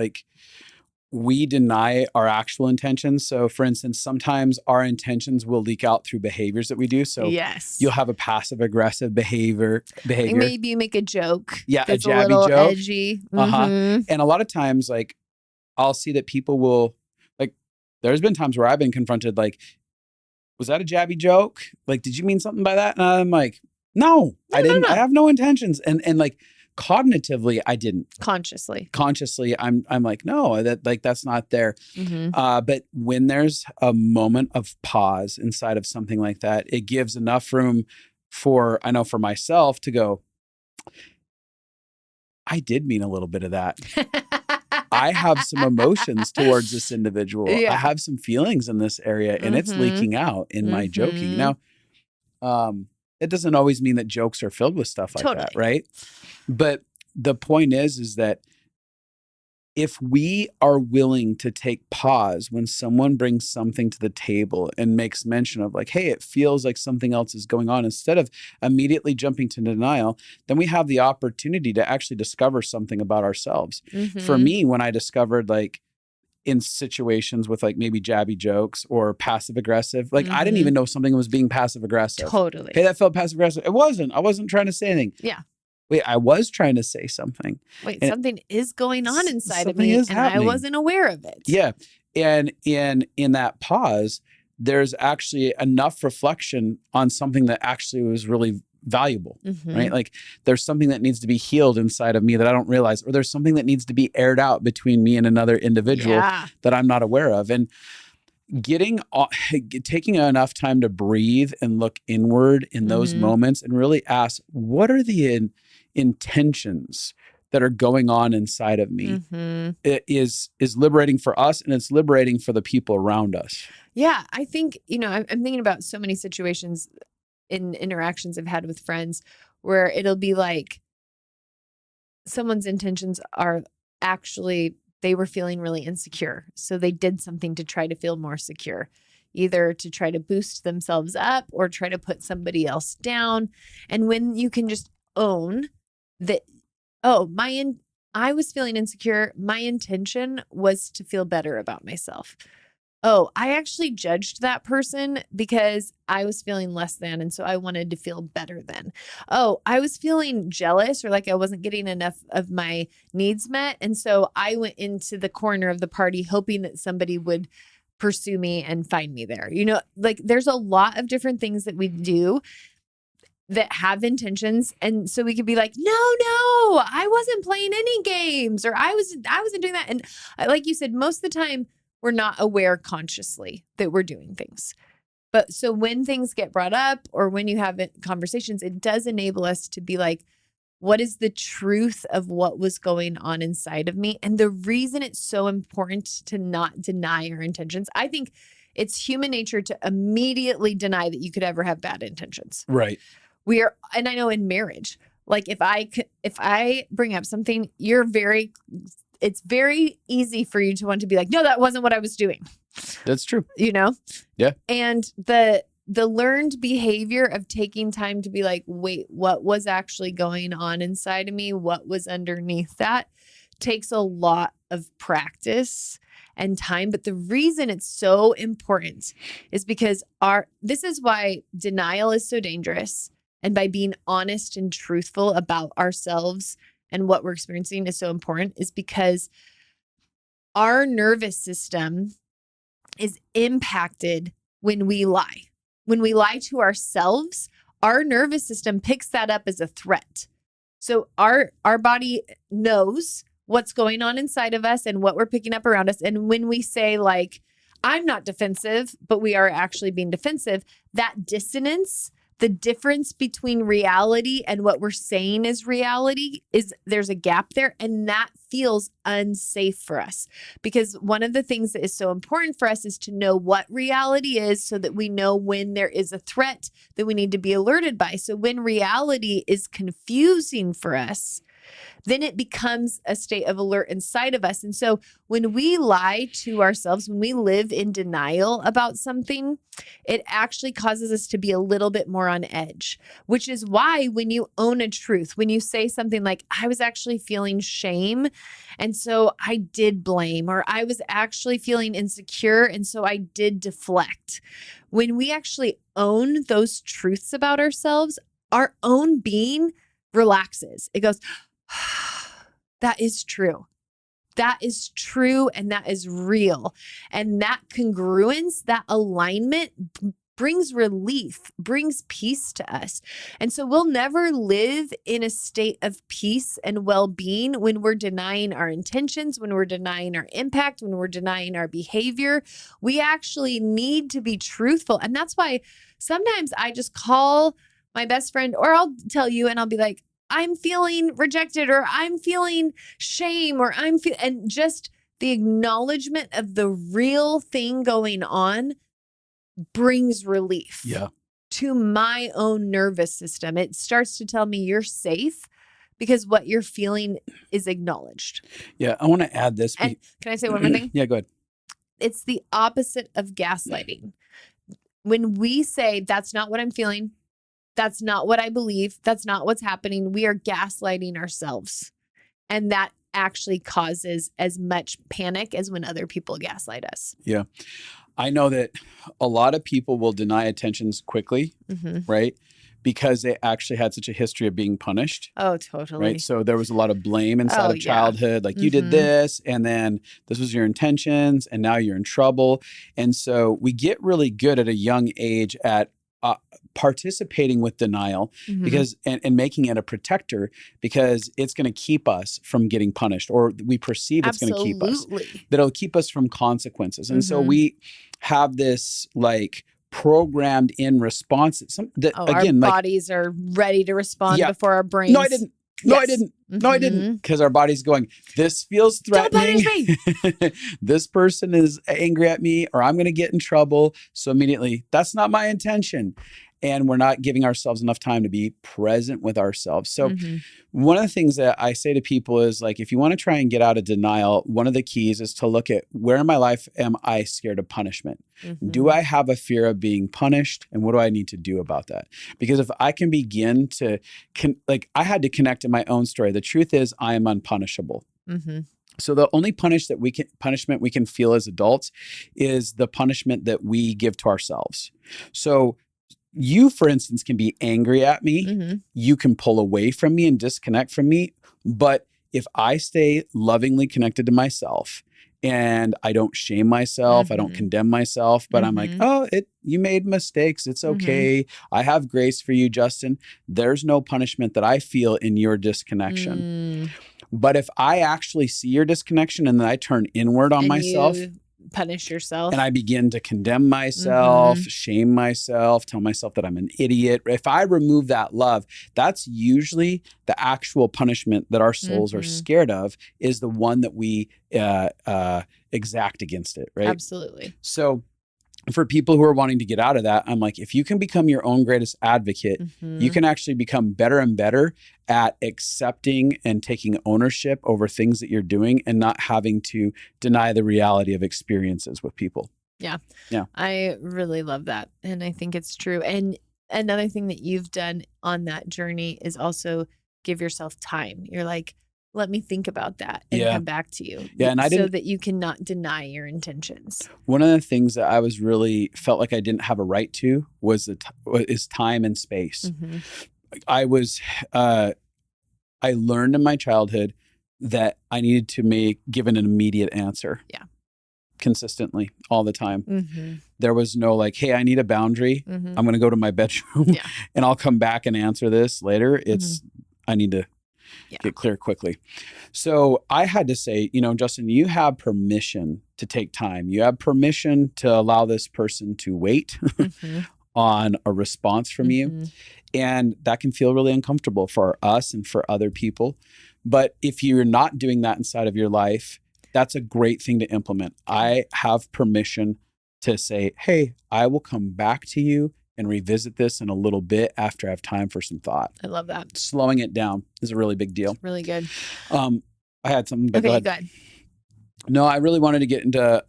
we deny our actual intentions. So for instance, sometimes our intentions will leak out through behaviors that we do. So you'll have a passive aggressive behavior.
Like maybe you make a joke.
Yeah.
That's
a jabby
little
joke.
Edgy.
And a lot of times, I'll see that people will, there's been times where I've been confronted, was that a jabby joke? Did you mean something by that? And I'm like, no, I didn't. No. I have no intentions. And cognitively, I didn't. Consciously, I'm like, no, that's not there. But when there's a moment of pause inside of something like that, it gives enough room for myself to go, I did mean a little bit of that. I have some emotions towards this individual. I have some feelings in this area, and it's leaking out in my joking. Now, it doesn't always mean that jokes are filled with stuff like that, right? But the point is that if we are willing to take pause when someone brings something to the table and makes mention of hey, it feels like something else is going on, instead of immediately jumping to denial, then we have the opportunity to actually discover something about ourselves. For me, when I discovered in situations with maybe jabby jokes or passive aggressive, I didn't even know something was being passive aggressive. Totally. Hey, that felt passive aggressive. It wasn't. I wasn't trying to say anything. Yeah. Wait, I was trying to say something.
Wait, something is going on inside of me, and happening. I wasn't aware of it.
Yeah. And in that pause, there's actually enough reflection on something that actually was really valuable, right? There's something that needs to be healed inside of me that I don't realize, or there's something that needs to be aired out between me and another individual that I'm not aware of. And taking enough time to breathe and look inward in those moments and really ask, what are the intentions that are going on inside of me? It is liberating for us, and it's liberating for the people around us.
Yeah. I think, I'm thinking about so many situations in interactions I've had with friends where it'll be someone's intentions are actually, they were feeling really insecure. So they did something to try to feel more secure, either to try to boost themselves up or try to put somebody else down. And when you can just own that, I was feeling insecure. My intention was to feel better about myself. oh, I actually judged that person because I was feeling less than. And so I wanted to feel better than. Oh, I was feeling jealous or like I wasn't getting enough of my needs met. And so I went into the corner of the party hoping that somebody would pursue me and find me there. You know, like there's a lot of different things that we do that have intentions. And so we could be like, no, I wasn't playing any games, or I wasn't doing that. And like you said, most of the time we're not aware consciously that we're doing things. But so when things get brought up or when you have conversations, it does enable us to be like, what is the truth of what was going on inside of me? And the reason it's so important to not deny our intentions, I think it's human nature to immediately deny that you could ever have bad intentions.
Right.
And I know in marriage, like if I bring up something, it's very easy for you to want to be like, no, that wasn't what I was doing.
That's true.
You know?
Yeah.
And the learned behavior of taking time to be like, wait, what was actually going on inside of me? What was underneath that takes a lot of practice and time. But the reason it's so important is because this is why denial is so dangerous. And by being honest and truthful about ourselves and what we're experiencing is so important, is because our nervous system is impacted when we lie. When we lie to ourselves, our nervous system picks that up as a threat. So our body knows what's going on inside of us and what we're picking up around us. And when we say like, I'm not defensive, but we are actually being defensive, that dissonance, the difference between reality and what we're saying is reality, is there's a gap there. And that feels unsafe for us, because one of the things that is so important for us is to know what reality is so that we know when there is a threat that we need to be alerted by. So when reality is confusing for us, then it becomes a state of alert inside of us. And so when we lie to ourselves, when we live in denial about something, it actually causes us to be a little bit more on edge, which is why when you own a truth, when you say something like, I was actually feeling shame, and so I did blame, or I was actually feeling insecure, and so I did deflect. When we actually own those truths about ourselves, our own being relaxes. It goes, that is true. That is true. And that is real. And that congruence, that alignment brings relief, brings peace to us. And so we'll never live in a state of peace and well-being when we're denying our intentions, when we're denying our impact, when we're denying our behavior. We actually need to be truthful. And that's why sometimes I just call my best friend, or I'll tell you and I'll be like, I'm feeling rejected, or I'm feeling shame, or and just the acknowledgement of the real thing going on brings relief to my own nervous system. It starts to tell me you're safe because what you're feeling is acknowledged.
Yeah. I want to add this.
And can I say one more thing?
Yeah, go ahead.
It's the opposite of gaslighting. When we say, that's not what I'm feeling, that's not what I believe, that's not what's happening, we are gaslighting ourselves. And that actually causes as much panic as when other people gaslight us.
Yeah. I know that a lot of people will deny attentions quickly, right? Because they actually had such a history of being punished.
Oh, totally.
Right. So there was a lot of blame inside of childhood. Like you did this, and then this was your intentions, and now you're in trouble. And so we get really good at a young age at participating with denial because and making it a protector, because it's going to keep us from getting punished, or we perceive it's going to keep us, that it'll keep us from consequences. And so we have this like programmed in response that again,
our bodies are ready to respond before our brains.
No, I didn't. No, I didn't. No, I didn't. Because our body's going, this feels threatening.
Don't punish me.
This person is angry at me, or I'm going to get in trouble. So immediately, that's not my intention. And we're not giving ourselves enough time to be present with ourselves. So one of the things that I say to people is like, if you want to try and get out of denial, one of the keys is to look at, where in my life am I scared of punishment? Do I have a fear of being punished? And what do I need to do about that? Because if I can begin to, I had to connect in my own story. The truth is I am unpunishable.
Mm-hmm.
So the only punishment we can feel as adults is the punishment that we give to ourselves. So you, for instance, can be angry at me.
Mm-hmm.
You can pull away from me and disconnect from me. But if I stay lovingly connected to myself and I don't shame myself, I don't condemn myself, but I'm like, oh, you made mistakes. It's okay. I have grace for you, Justin. There's no punishment that I feel in your disconnection. But if I actually see your disconnection and then I turn inward on myself,
you punish yourself,
and I begin to condemn myself, shame myself, tell myself that I'm an idiot. If I remove that love, that's usually the actual punishment that our souls are scared of, is the one that we exact against it, right?
Absolutely.
So for people who are wanting to get out of that, I'm like, if you can become your own greatest advocate, you can actually become better and better at accepting and taking ownership over things that you're doing and not having to deny the reality of experiences with people.
Yeah.
Yeah.
I really love that. And I think it's true. And another thing that you've done on that journey is also give yourself time. You're like, let me think about that and come back to you.
Yeah, and
so that you cannot deny your intentions.
One of the things that I was really felt like I didn't have a right to was is time and space. I learned in my childhood that I needed to give an immediate answer. Yeah. Consistently all the time. There was no like, hey, I need a boundary. I'm going to go to my bedroom and I'll come back and answer this later. I need to get clear quickly. So I had to say, Justin, you have permission to take time. You have permission to allow this person to wait on a response from you. And that can feel really uncomfortable for us and for other people. But if you're not doing that inside of your life, that's a great thing to implement. I have permission to say, hey, I will come back to you and revisit this in a little bit after I have time for some thought.
I love that.
Slowing it down is a really big deal.
Really good.
I had something, but
okay,
go ahead. No, I really wanted to get into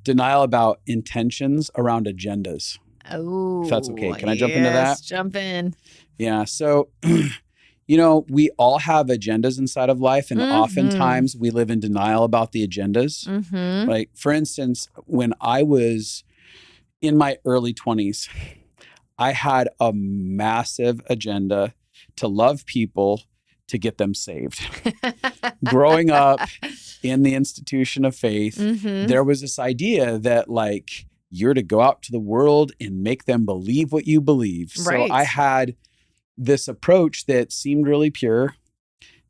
denial about intentions around agendas.
Oh,
if that's okay. Can I jump into that?
Jump in.
Yeah. So, we all have agendas inside of life, and oftentimes we live in denial about the agendas. Like, for instance, when I was in my early 20s, I had a massive agenda to love people, to get them saved. Growing up in the institution of faith, there was this idea that like you're to go out to the world and make them believe what you believe.
Right.
So I had this approach that seemed really pure.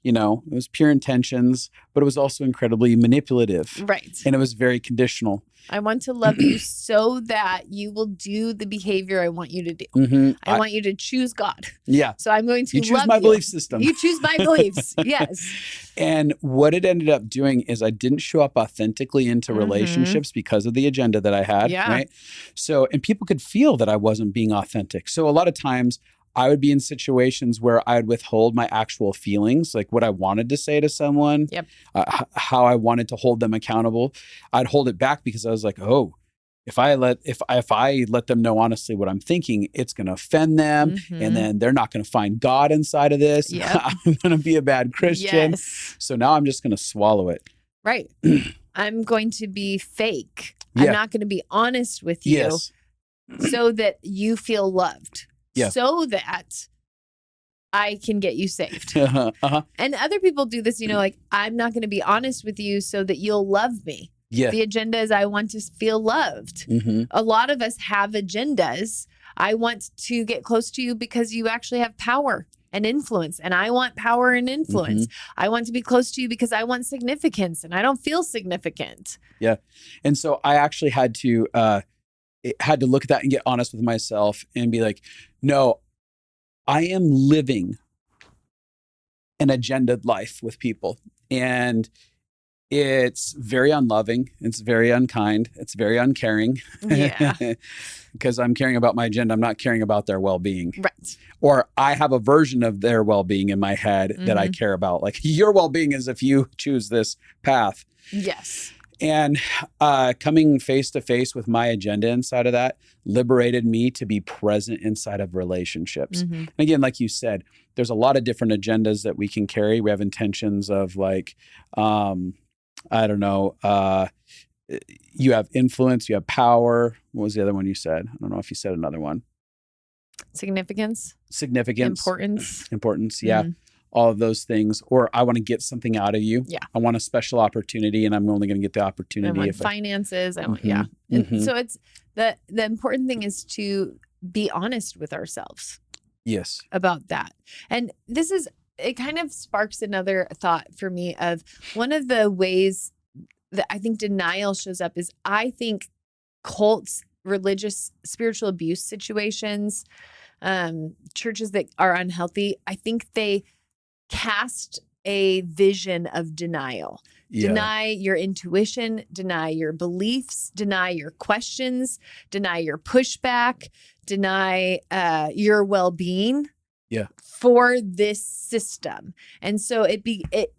It was pure intentions, but it was also incredibly manipulative.
Right.
And it was very conditional.
I want to love you so that you will do the behavior I want you to do. I want you to choose God.
Yeah.
So I'm going to
you choose
love
my
you.
belief system.
You choose my beliefs. Yes.
And what it ended up doing is I didn't show up authentically into relationships because of the agenda that I had.
Yeah.
Right. So, and people could feel that I wasn't being authentic. So a lot of times I would be in situations where I would withhold my actual feelings, like what I wanted to say to someone, how I wanted to hold them accountable. I'd hold it back because I was like, oh, if I let them know honestly what I'm thinking, it's going to offend them, and then they're not going to find God inside of this.
Yep.
I'm going to be a bad Christian.
Yes.
So now I'm just going to swallow it.
Right. I'm going to be fake. I'm not going to be honest with you so that you feel loved. So that I can get you saved. And other people do this, like, I'm not going to be honest with you so that you'll love me. Yeah. The agenda is I want to feel loved. A lot of us have agendas. I want to get close to you because you actually have power and influence, and I want power and influence. I want to be close to you because I want significance, and I don't feel significant.
Yeah. And so I actually had to look at that and get honest with myself and be like, no, I am living an agendaed life with people. And it's very unloving. It's very unkind. It's very uncaring. Yeah. Because I'm caring about my agenda. I'm not caring about their well-being.
Right.
Or I have a version of their well-being in my head that I care about. Like, your well-being is if you choose this path.
Yes.
And coming face to face with my agenda inside of that liberated me to be present inside of relationships. And again, like you said, there's a lot of different agendas that we can carry. We have intentions of like, I don't know, you have influence, you have power. What was the other one you said? I don't know if you said another one.
Significance.
Importance. Yeah. All of those things. Or I want to get something out of you.
Yeah.
I want a special opportunity, and I'm only going to get the opportunity.
I want finances. I want, yeah. And so it's the important thing is to be honest with ourselves.
Yes.
About that. And it kind of sparks another thought for me of one of the ways that I think denial shows up is I think cults, religious, spiritual abuse situations, churches that are unhealthy, I think they cast a vision of denial. Yeah. Deny your intuition, deny your beliefs, deny your questions, deny your pushback, deny your well-being.
Yeah.
For this system. And so it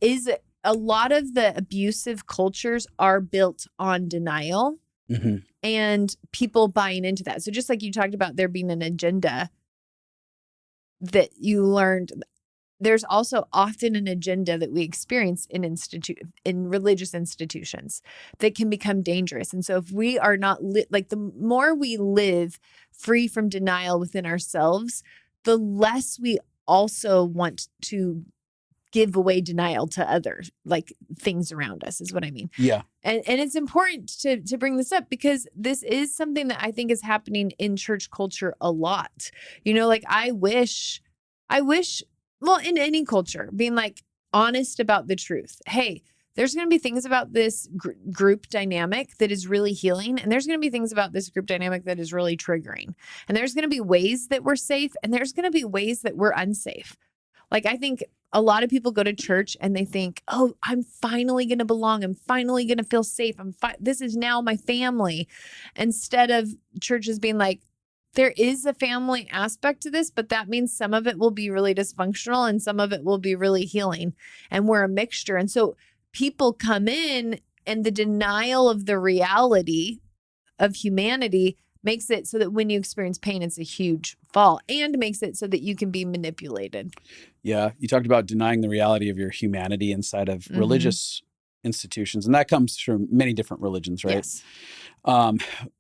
is a lot of the abusive cultures are built on denial and people buying into that. So just like you talked about there being an agenda that you learned, there's also often an agenda that we experience in religious institutions that can become dangerous. And so if we are not like the more we live free from denial within ourselves, the less we also want to give away denial to others, like things around us is what I mean.
Yeah.
And it's important to bring this up because this is something that I think is happening in church culture a lot. You know, like I wish, well, in any culture, being like honest about the truth. Hey, there's going to be things about this group dynamic that is really healing. And there's going to be things about this group dynamic that is really triggering. And there's going to be ways that we're safe and there's going to be ways that we're unsafe. Like, I think a lot of people go to church and they think, oh, I'm finally going to belong. I'm finally going to feel safe. This is now my family. Instead of churches being like, there is a family aspect to this, but that means some of it will be really dysfunctional and some of it will be really healing. And we're a mixture. And so people come in and the denial of the reality of humanity makes it so that when you experience pain, it's a huge fall and makes it so that you can be manipulated.
Yeah. You talked about denying the reality of your humanity inside of religious institutions. And that comes from many different religions, right?
Yes.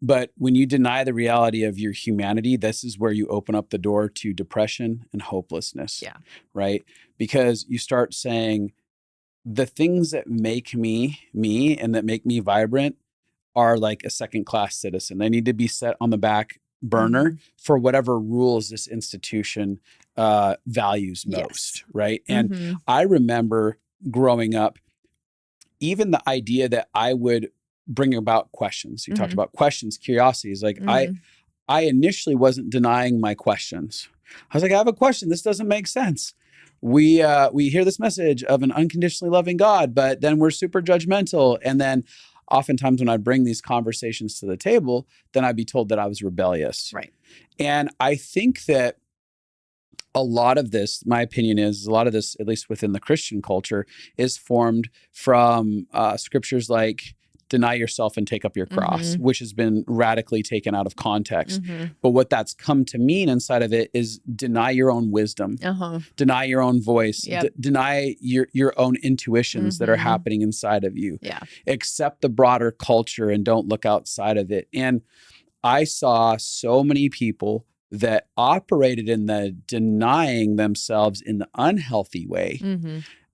But when you deny the reality of your humanity, this is where you open up the door to depression and hopelessness.
Yeah.
Right? Because you start saying the things that make me and that make me vibrant are like a second-class citizen. They need to be set on the back burner for whatever rules this institution values most, right? And I remember growing up, even the idea that I would bring about questions. You talked about questions, curiosities. Like I initially wasn't denying my questions. I was like, I have a question. This doesn't make sense. We hear this message of an unconditionally loving God, but then we're super judgmental. And then oftentimes when I bring these conversations to the table, then I'd be told that I was rebellious.
Right.
And I think that a lot of this, my opinion is, a lot of this, at least within the Christian culture, is formed from scriptures like deny yourself and take up your cross, which has been radically taken out of context. But what that's come to mean inside of it is deny your own wisdom, deny your own voice, deny your own intuitions that are happening inside of you.
Yeah.
Accept the broader culture and don't look outside of it. And I saw so many people that operated in the denying themselves in the unhealthy way,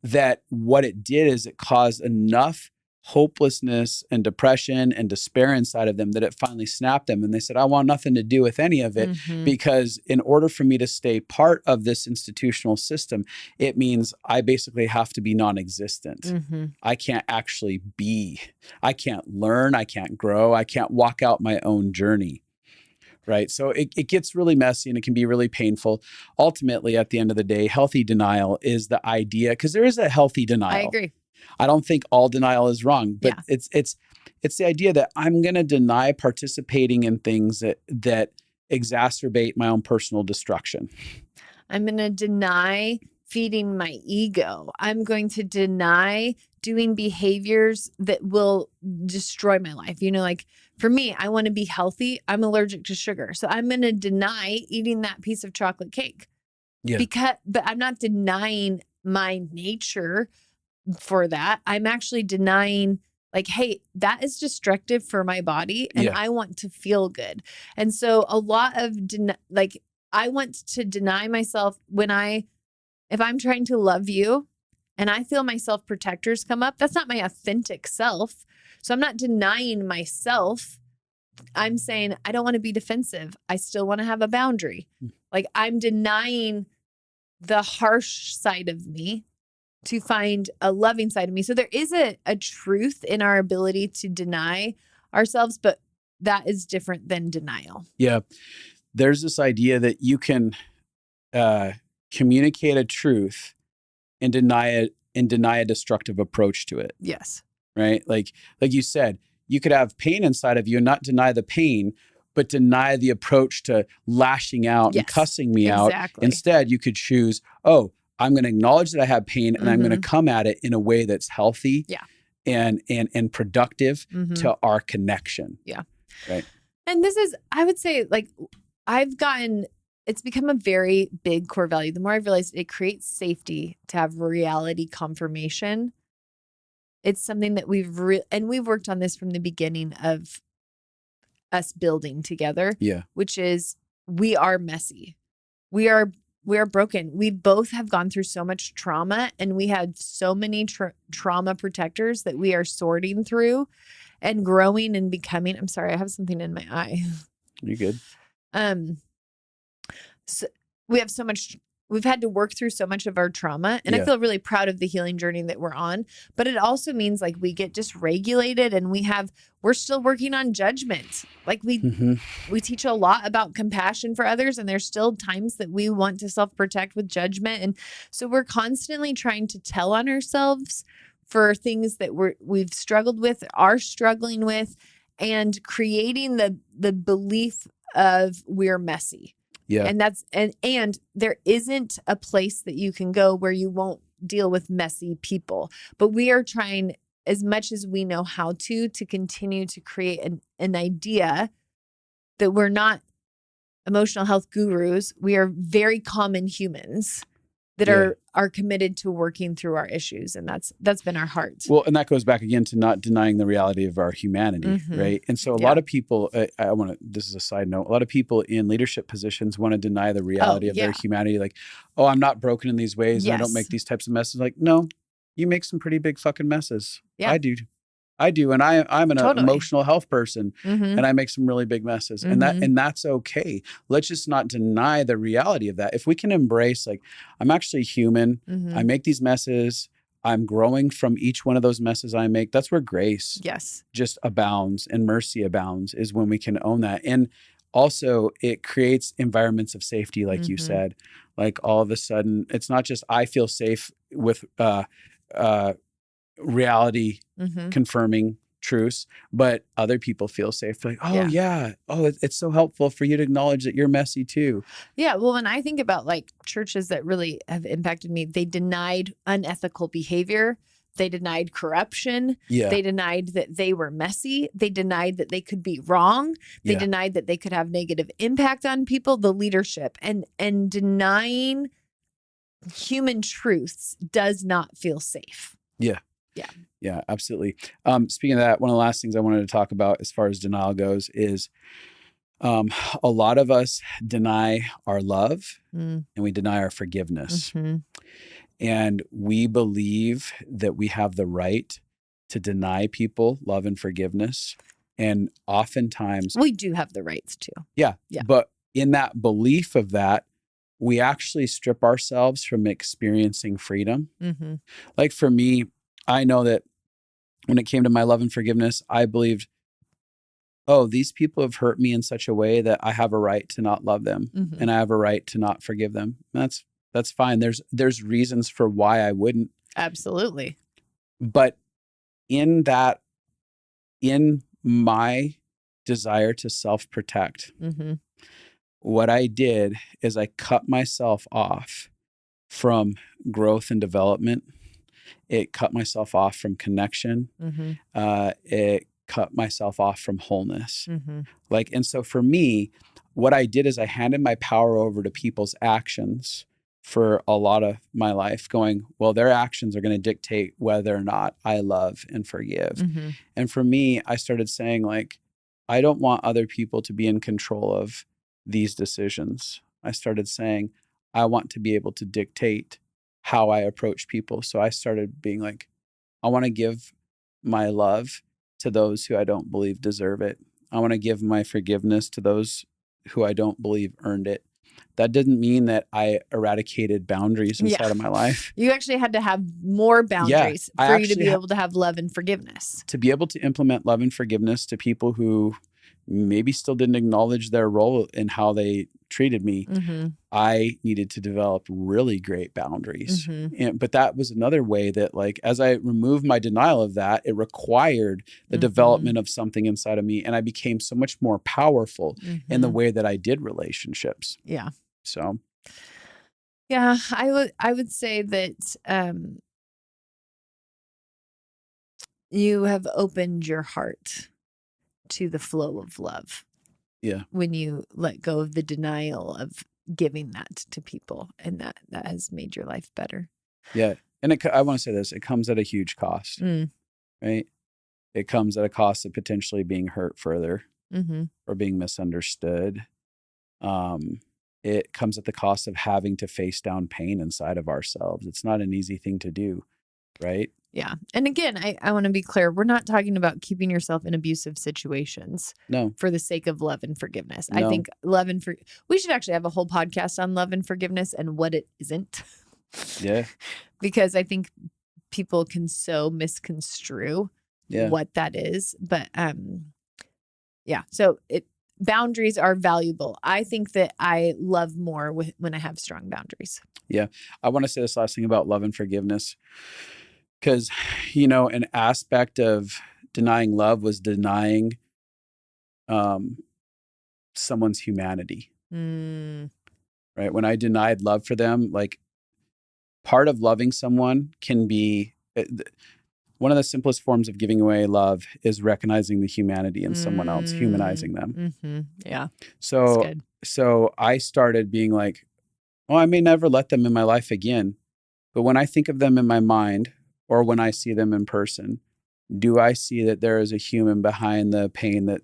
that what it did is it caused enough hopelessness and depression and despair inside of them that it finally snapped them. And they said, I want nothing to do with any of it because in order for me to stay part of this institutional system, it means I basically have to be non-existent. I can't actually be. I can't learn. I can't grow. I can't walk out my own journey. Right. So it gets really messy and it can be really painful. Ultimately, at the end of the day, healthy denial is the idea, because there is a healthy denial.
I agree.
I don't think all denial is wrong, but it's the idea that I'm going to deny participating in things that exacerbate my own personal destruction.
I'm going to deny feeding my ego. I'm going to deny doing behaviors that will destroy my life. Like for me, I want to be healthy. I'm allergic to sugar. So I'm going to deny eating that piece of chocolate cake.
Yeah.
But I'm not denying my nature for that. I'm actually denying like, hey, that is destructive for my body and I want to feel good. And so a lot of I want to deny myself if I'm trying to love you and I feel my self protectors come up, that's not my authentic self. So I'm not denying myself. I'm saying I don't want to be defensive. I still want to have a boundary. Like I'm denying the harsh side of me to find a loving side of me. So there is a truth in our ability to deny ourselves, but that is different than denial.
Yeah. There's this idea that you can communicate a truth and deny a destructive approach to it.
Yes.
Right? Like you said, you could have pain inside of you and not deny the pain, but deny the approach to lashing out and cussing me out. Instead, you could choose, I'm going to acknowledge that I have pain and I'm going to come at it in a way that's healthy and productive to our connection.
Yeah.
Right.
And this is, I would say, like, it's become a very big core value. The more I've realized it creates safety to have reality confirmation. It's something that we've worked on this from the beginning of us building together.
Yeah.
Which is we are messy. We are broken. We both have gone through so much trauma and we had so many trauma protectors that we are sorting through and growing and becoming. I'm sorry, I have something in my eye.
You good?
So we've had to work through so much of our trauma and I feel really proud of the healing journey that we're on, but it also means like we get dysregulated and we're still working on judgment. Like we teach a lot about compassion for others and there's still times that we want to self-protect with judgment. And so we're constantly trying to tell on ourselves for things that we've struggled with, are struggling with, and creating the belief of we're messy.
Yeah.
And there isn't a place that you can go where you won't deal with messy people. But we are trying as much as we know how to continue to create an idea that we're not emotional health gurus. We are very common humans that are committed to working through our issues. And that's been our heart.
Well, and that goes back again to not denying the reality of our humanity, right? And so a lot of people, this is a side note, a lot of people in leadership positions want to deny the reality of their humanity. Like, I'm not broken in these ways. And I don't make these types of messes. Like, no, you make some pretty big fucking messes. Yeah. I do. And I'm an emotional health person and I make some really big messes and that's okay. Let's just not deny the reality of that. If we can embrace, like, I'm actually human. I make these messes. I'm growing from each one of those messes I make. That's where grace just abounds and mercy abounds, is when we can own that. And also it creates environments of safety, like you said. Like all of a sudden, it's not just I feel safe with reality confirming truths, but other people feel safe. Like, it's so helpful for you to acknowledge that you're messy too.
Yeah. Well, when I think about like churches that really have impacted me, they denied unethical behavior. They denied corruption.
Yeah.
They denied that they were messy. They denied that they could be wrong. They denied that they could have negative impact on people, the leadership, and denying human truths does not feel safe.
Yeah.
Yeah.
Yeah, absolutely. Speaking of that, one of the last things I wanted to talk about as far as denial goes is a lot of us deny our love and we deny our forgiveness. And we believe that we have the right to deny people love and forgiveness. And oftentimes
we do have the rights to.
Yeah. But in that belief of that, we actually strip ourselves from experiencing freedom. Like for me, I know that when it came to my love and forgiveness, I believed, these people have hurt me in such a way that I have a right to not love them and I have a right to not forgive them. That's fine. There's reasons for why I wouldn't.
Absolutely.
But in my desire to self-protect, what I did is I cut myself off from growth and development. It cut myself off from connection. It cut myself off from wholeness. And so for me, what I did is I handed my power over to people's actions for a lot of my life, going, well, their actions are going to dictate whether or not I love and forgive. And for me, I started saying, like, I don't want other people to be in control of these decisions. I started saying, I want to be able to dictate how I approach people. So I started being like, I want to give my love to those who I don't believe deserve it. I want to give my forgiveness to those who I don't believe earned it. That didn't mean that I eradicated boundaries inside of my life.
You actually had to have more boundaries for you to be able to have love and forgiveness.
To be able to implement love and forgiveness to people who maybe still didn't acknowledge their role in how they treated me, I needed to develop really great boundaries. But that was another way that, like, as I removed my denial of that, it required the development of something inside of me. And I became so much more powerful in the way that I did relationships.
Yeah.
So.
Yeah, I would say that you have opened your heart to the flow of love.
Yeah.
When you let go of the denial of giving that to people, and that has made your life better.
Yeah. And I want to say this, it comes at a huge cost, right? It comes at a cost of potentially being hurt further or being misunderstood. It comes at the cost of having to face down pain inside of ourselves. It's not an easy thing to do, right?
Yeah. And again, I want to be clear. We're not talking about keeping yourself in abusive situations.
No.
For the sake of love and forgiveness.
No.
I think we should actually have a whole podcast on love and forgiveness and what it isn't.
Yeah.
Because I think people can so misconstrue what that is. But yeah. So boundaries are valuable. I think that I love more when I have strong boundaries.
Yeah. I want to say this last thing about love and forgiveness. Because, an aspect of denying love was denying someone's humanity. Right? When I denied love for them, like, part of loving someone can be one of the simplest forms of giving away love is recognizing the humanity in someone else, humanizing them.
Yeah.
So I started being like, oh, I may never let them in my life again. But when I think of them in my mind, or when I see them in person, do I see that there is a human behind the pain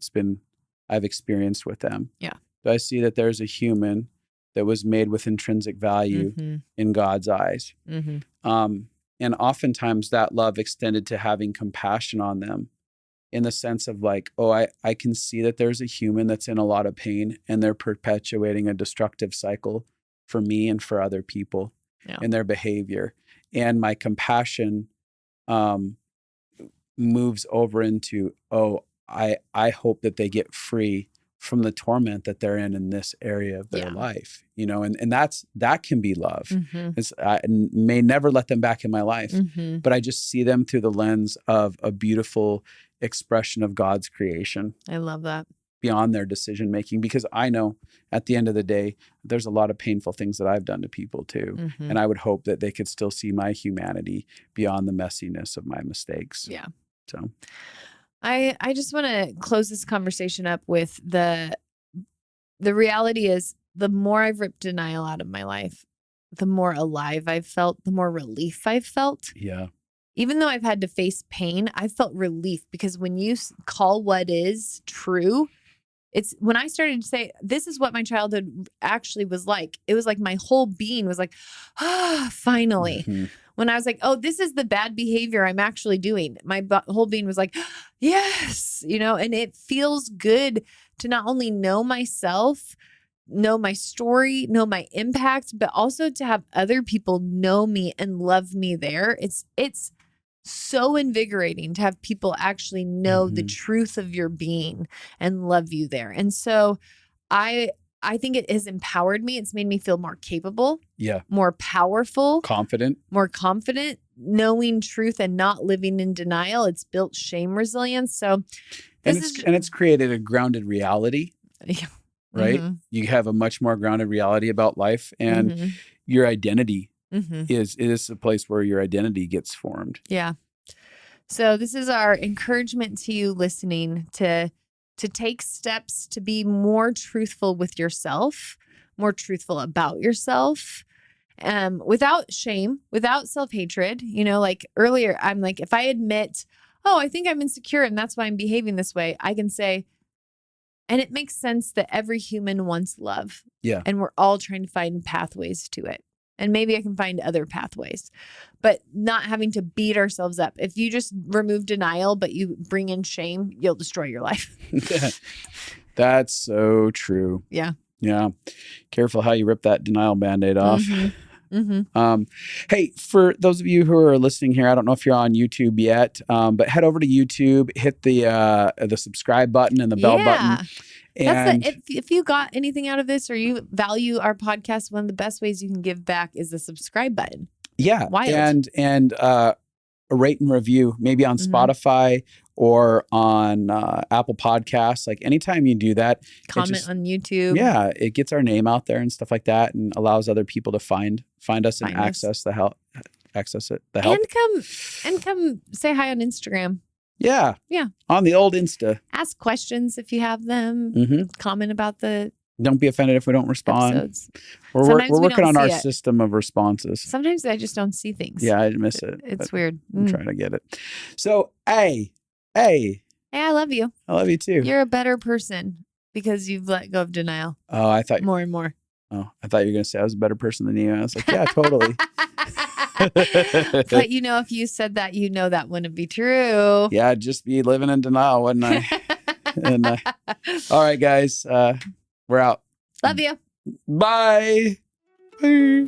I've experienced with them?
Yeah.
Do I see that there's a human that was made with intrinsic value in God's eyes? And oftentimes that love extended to having compassion on them in the sense of like, oh, I can see that there's a human that's in a lot of pain and they're perpetuating a destructive cycle for me and for other people in their behavior. And my compassion moves over into, oh, I hope that they get free from the torment that they're in this area of their life, and that can be love. I may never let them back in my life, but I just see them through the lens of a beautiful expression of God's creation.
I love that.
Beyond their decision making, because I know at the end of the day, there's a lot of painful things that I've done to people too. And I would hope that they could still see my humanity beyond the messiness of my mistakes.
Yeah.
So
I just want to close this conversation up with the reality is, the more I've ripped denial out of my life, the more alive I've felt, the more relief I've felt.
Yeah.
Even though I've had to face pain, I felt relief, because when you call what is true, it's when I started to say, this is what my childhood actually was like. It was like my whole being was like, finally. When I was like, oh, this is the bad behavior I'm actually doing, my whole being was like, yes, and it feels good to not only know myself, know my story, know my impact, but also to have other people know me and love me there. It's so invigorating to have people actually know the truth of your being and love you there. And so I think it has empowered me. It's made me feel more capable, more powerful, more confident, knowing truth and not living in denial. It's built shame resilience. So
it's created a grounded reality.
Yeah.
Right? You have a much more grounded reality about life, and your identity is a place where your identity gets formed.
Yeah. So this is our encouragement to you listening to take steps to be more truthful with yourself, more truthful about yourself, without shame, without self-hatred. Like earlier, I'm like, if I admit, oh, I think I'm insecure and that's why I'm behaving this way, I can say, and it makes sense that every human wants love.
Yeah.
And we're all trying to find pathways to it. And maybe I can find other pathways, but not having to beat ourselves up. If you just remove denial, but you bring in shame, you'll destroy your life.
That's so true.
Yeah.
Yeah. Careful how you rip that denial Band-Aid off. Hey, for those of you who are listening here, I don't know if you're on YouTube yet, but head over to YouTube, hit the subscribe button and the bell button. And
if you got anything out of this or you value our podcast, one of the best ways you can give back is the subscribe button.
Yeah.
Wild.
And a rate and review, maybe on Spotify or on Apple Podcasts. Like anytime you do that,
comment on YouTube.
Yeah, it gets our name out there and stuff like that, and allows other people to find us and access the help.
And come say hi on Instagram.
Yeah.
Yeah.
On the old Insta.
Ask questions if you have them. Comment about the
Don't be offended if we don't respond.
episodes.
We're working on our system of responses.
Sometimes I just don't see things.
Yeah, I miss it.
It's weird.
I'm trying to get it. So, hey.
Hey, I love you.
I love you too.
You're a better person because you've let go of denial.
Oh, I thought
more and more.
Oh, I thought you were going to say I was a better person than you. I was like, yeah, totally.
But if you said that, that wouldn't be true.
Yeah, I'd just be living in denial, wouldn't I? All right, guys, we're out.
Love you.
Bye. Bye.